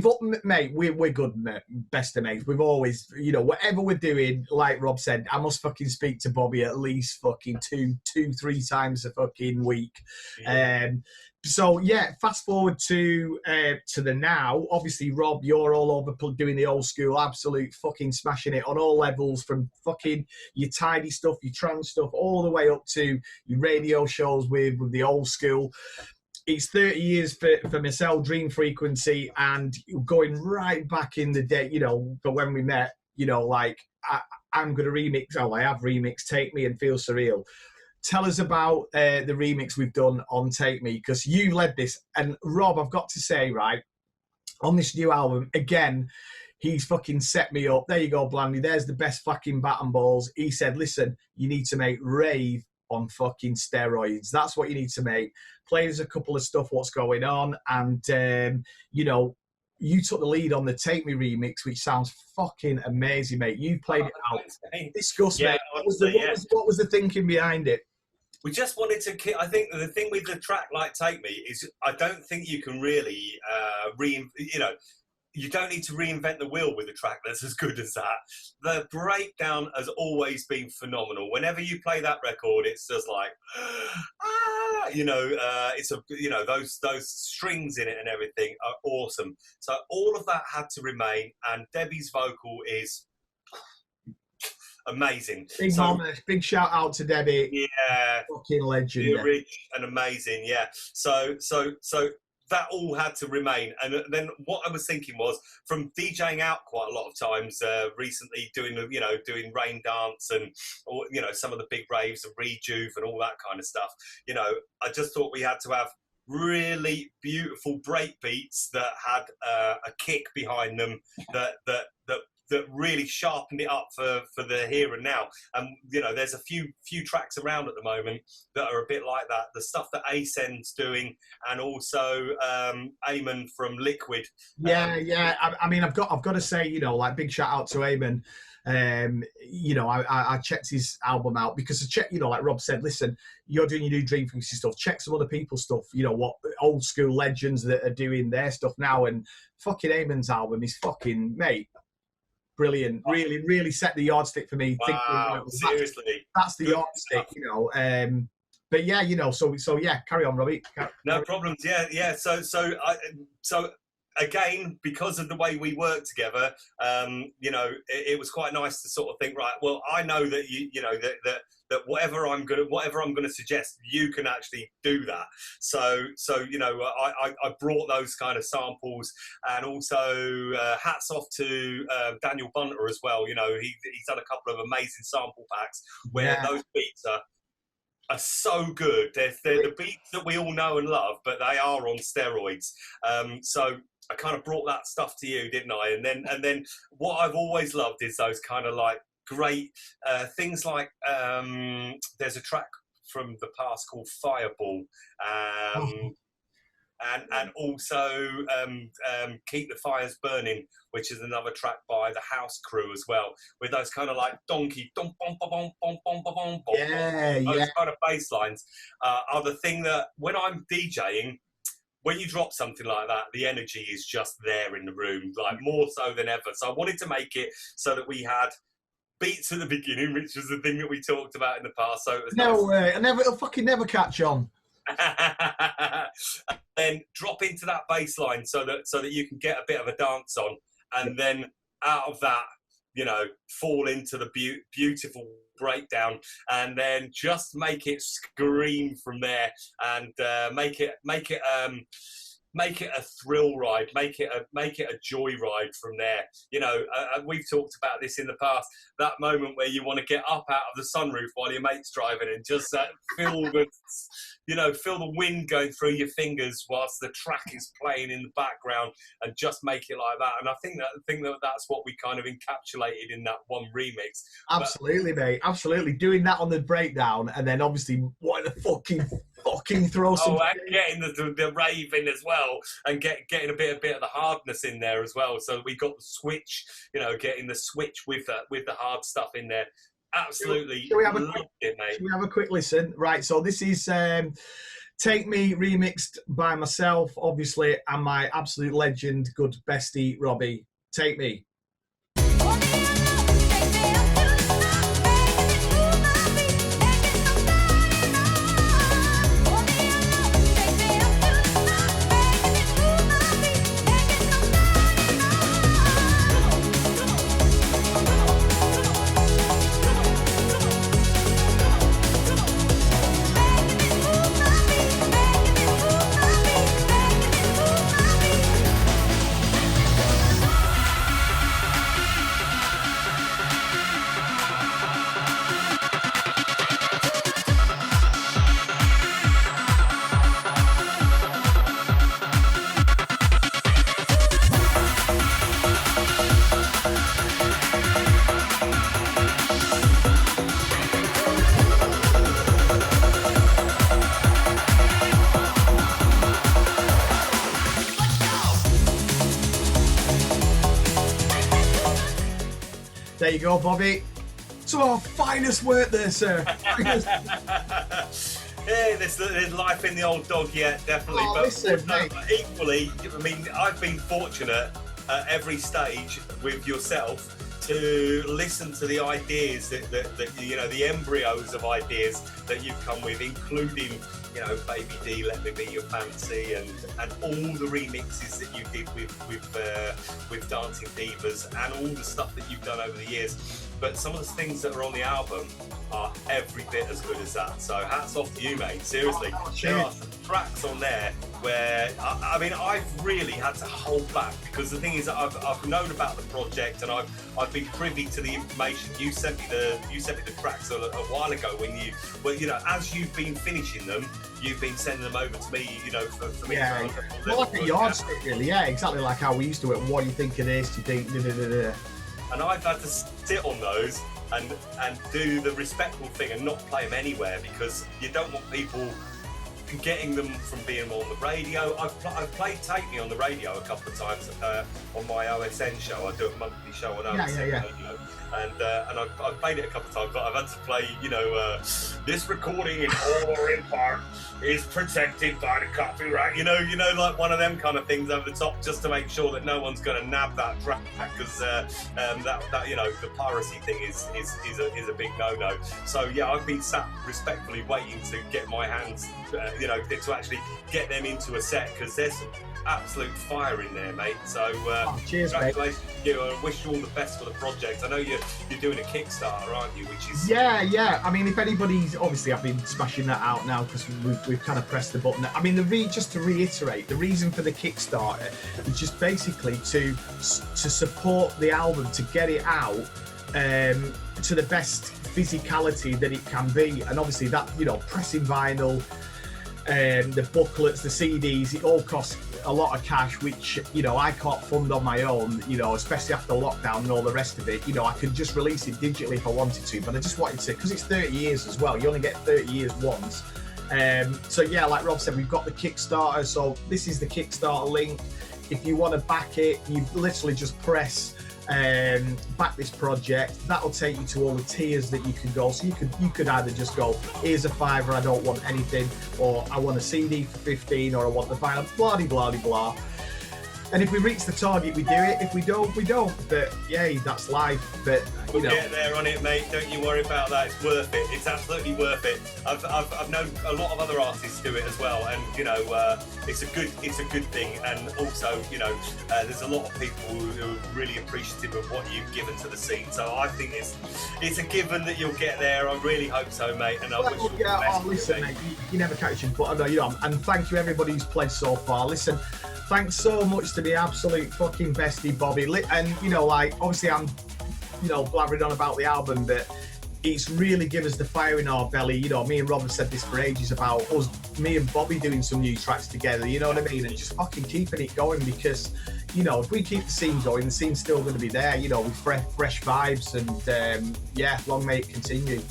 S1: good, mate, best of mates. We've always, you know, whatever we're doing, like Rob said, I must fucking speak to Bobby at least fucking two, 3 times a fucking week. Yeah. Fast forward to the now. Obviously, Rob, you're all over doing the old school, absolute fucking smashing it on all levels, from fucking your tidy stuff, your trance stuff, all the way up to your radio shows with the old school. It's 30 years for myself, Dream Frequency, and going right back in the day, you know, for when we met, you know, like I'm going to remix, I have remixed Take Me and Feel Surreal. Tell us about the remix we've done on Take Me, because you led this. And Rob, I've got to say, right, on this new album, again, he's fucking set me up. There you go, Blandy. There's the best fucking bat and balls. He said, listen, you need to make Rave on fucking steroids. That's what you need to make. Play us a couple of stuff, what's going on. And, you know, you took the lead on the Take Me remix, which sounds fucking amazing, mate. You played it out. Discuss, mate. What was the thinking behind it?
S2: We just wanted to. I think the thing with the track like Take Me is I don't think you can really you don't need to reinvent the wheel with a track that's as good as that. The breakdown has always been phenomenal. Whenever you play that record, it's just like, it's those strings in it and everything are awesome. So all of that had to remain, and Debbie's vocal is amazing.
S1: Big shout out to Debbie.
S2: Yeah,
S1: fucking legend.
S2: Rich and amazing. Yeah. So that all had to remain. And then what I was thinking was, from DJing out quite a lot of times recently, doing Rain Dance and, or, you know, some of the big raves and Rejuve and all that kind of stuff, you know, I just thought we had to have really beautiful break beats that had a kick behind them that really sharpened it up for the here and now. And, you know, there's a few tracks around at the moment that are a bit like that. The stuff that Ascen's doing, and also Eamon from Liquid.
S1: Yeah. I mean, I've got to say, you know, like, big shout out to Eamon. You know, I checked his album out because you know, like Rob said, listen, you're doing your new Dream Frequency stuff, check some other people's stuff, you know, what old school legends that are doing their stuff now. And fucking Eamon's album is fucking, mate, brilliant. Really, really set the yardstick for me.
S2: Wow, seriously.
S1: That's the yardstick, you know. But yeah, you know, so yeah, carry on, Robbie.
S2: No problems. Yeah. So again, because of the way we work together, you know, it was quite nice to sort of think, right, well, I know that you know that whatever I'm gonna suggest, you can actually do that. So you know, I brought those kind of samples, and also hats off to Daniel Bunter as well. You know, he's done a couple of amazing sample packs where those beats are are so good. They're the beats that we all know and love, but they are on steroids. So I kind of brought that stuff to you, didn't I? And then what I've always loved is those kind of like great things like there's a track from the past called Fireball. And also Keep the Fires Burning, which is another track by the House Crew as well, with those kind of like donkey, dum bum bum bum bum bum bum bum, those kind of bass lines are the thing that when I'm DJing, when you drop something like that, the energy is just there in the room, like more so than ever. So I wanted to make it so that we had beats at the beginning, which was the thing that we talked about in the past. So it was
S1: no way, I'll fucking never catch on.
S2: Then drop into that bass line so that you can get a bit of a dance on, and then out of that, you know, fall into the beautiful breakdown, and then just make it scream from there, and make it a thrill ride, make it a joy ride from there. You know, we've talked about this in the past, that moment where you want to get up out of the sunroof while your mate's driving and just feel the wind going through your fingers whilst the track is playing in the background, and just make it like that. And I think that's what we kind of encapsulated in that one remix.
S1: Absolutely, mate. Absolutely. Doing that on the breakdown, and then obviously wanting to fucking throw some.
S2: Oh, and getting the rave in as well, and getting a bit of the hardness in there as well. So we got the switch, you know, getting the switch with the hard stuff in there. Absolutely.
S1: Shall we have a quick listen? Right. So this is Take Me remixed by myself, obviously, and my absolute legend, good bestie Robbie. Take Me. There you go, Bobby. Some of our finest work there, sir.
S2: Yeah, there's life in the old dog, yeah, definitely.
S1: Oh,
S2: but
S1: listen, mate.
S2: Equally, I mean, I've been fortunate at every stage with yourself to listen to the ideas that you know, the embryos of ideas that you've come with, including, you know, Baby D, Let Me Be Your Fancy, and all the remixes that you did with Dancing Divas, and all the stuff that you've done over the years. But some of the things that are on the album are every bit as good as that. So hats off to you, mate. Seriously, there are some tracks on there where I mean, I've really had to hold back, because the thing is that I've known about the project, and I've been privy to the information. You sent me the tracks a while ago when you know, as you've been finishing them, you've been sending them over to me, you know, for me.
S1: Yeah, well, like a yardstick, really. Yeah, exactly like how we used to it. What do you think of this? Do you think?
S2: And I've had to sit on those and do the respectful thing and not play them anywhere, because you don't want people getting them from being on the radio. I've played Take Me on the radio a couple of times on my OSN show. I do a monthly show on OSN radio. And I've played it a couple of times, but I've had to play, you know, this recording in whole or in part is protected by the copyright. You know, like one of them kind of things over the top, just to make sure that no one's going to nab that track, because that you know, the piracy thing is a big no-no. So yeah, I've been sat respectfully waiting to get my hands, you know, to actually get them into a set, because there's some absolute fire in there, mate. So
S1: cheers,
S2: congratulations to you, and I wish you all the best for the project. I know you're doing a Kickstarter, aren't you? Which is
S1: yeah. I mean, if anybody's, obviously I've been smashing that out now because we've kind of pressed the button. I mean, just to reiterate, the reason for the Kickstarter is just basically to support the album, to get it out to the best physicality that it can be. And obviously that, you know, pressing vinyl, the booklets, the CDs, it all costs a lot of cash, which, you know, I can't fund on my own, you know, especially after lockdown and all the rest of it. You know, I could just release it digitally if I wanted to, but I just wanted to, because it's 30 years as well, you only get 30 years once. So yeah, like Rob said, we've got the Kickstarter, so this is the Kickstarter link. If you want to back it, you literally just press back this project. That'll take you to all the tiers that you can go. So you could either just go, here's a $5, I don't want anything, or I want a CD for 15, or I want the vinyl, blah blah blah blah. And if we reach the target, we do it. If we don't, we don't. But yay, that's life. But you know,
S2: get there on it, mate. Don't you worry about that. It's worth it. It's absolutely worth it. I've known a lot of other artists do it as well, and you know, it's a good thing. And also, you know, there's a lot of people who are really appreciative of what you've given to the scene. So I think it's a given that you'll get there. I really hope so, mate. And I wish you the best.
S1: Listen, mate, you never catch him, but I know you know. And thank you everybody who's played so far. Listen. Thanks so much to the absolute fucking bestie, Bobby. And, you know, like, obviously I'm, you know, blabbering on about the album, but it's really given us the fire in our belly. You know, me and Rob have said this for ages about us, me and Bobby doing some new tracks together, you know what I mean? And just fucking keeping it going, because, you know, if we keep the scene going, the scene's still going to be there, you know, with fresh vibes. And, yeah, long may it continue.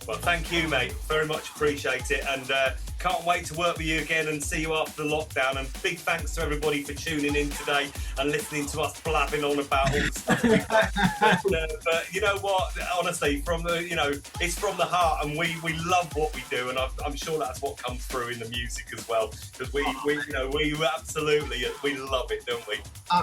S2: Well, thank you, mate. Very much appreciate it. And can't wait to work with you again and see you after the lockdown. And big thanks to everybody for tuning in today and listening to us blabbing on about all the stuff we've done. But you know what? Honestly, from the, you know, it's from the heart, and we love what we do, and I'm sure that's what comes through in the music as well, because we you know, we absolutely, we love it, don't we?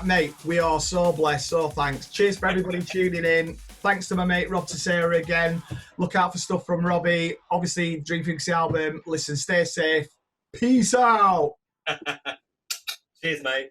S1: Mate, we are so blessed. So thanks. Cheers for everybody tuning in. Thanks to my mate Rob Tissera again. Look out for stuff from Robbie. Obviously, Dream Frequency album. Listen, stay safe. Peace out.
S2: Cheers, mate.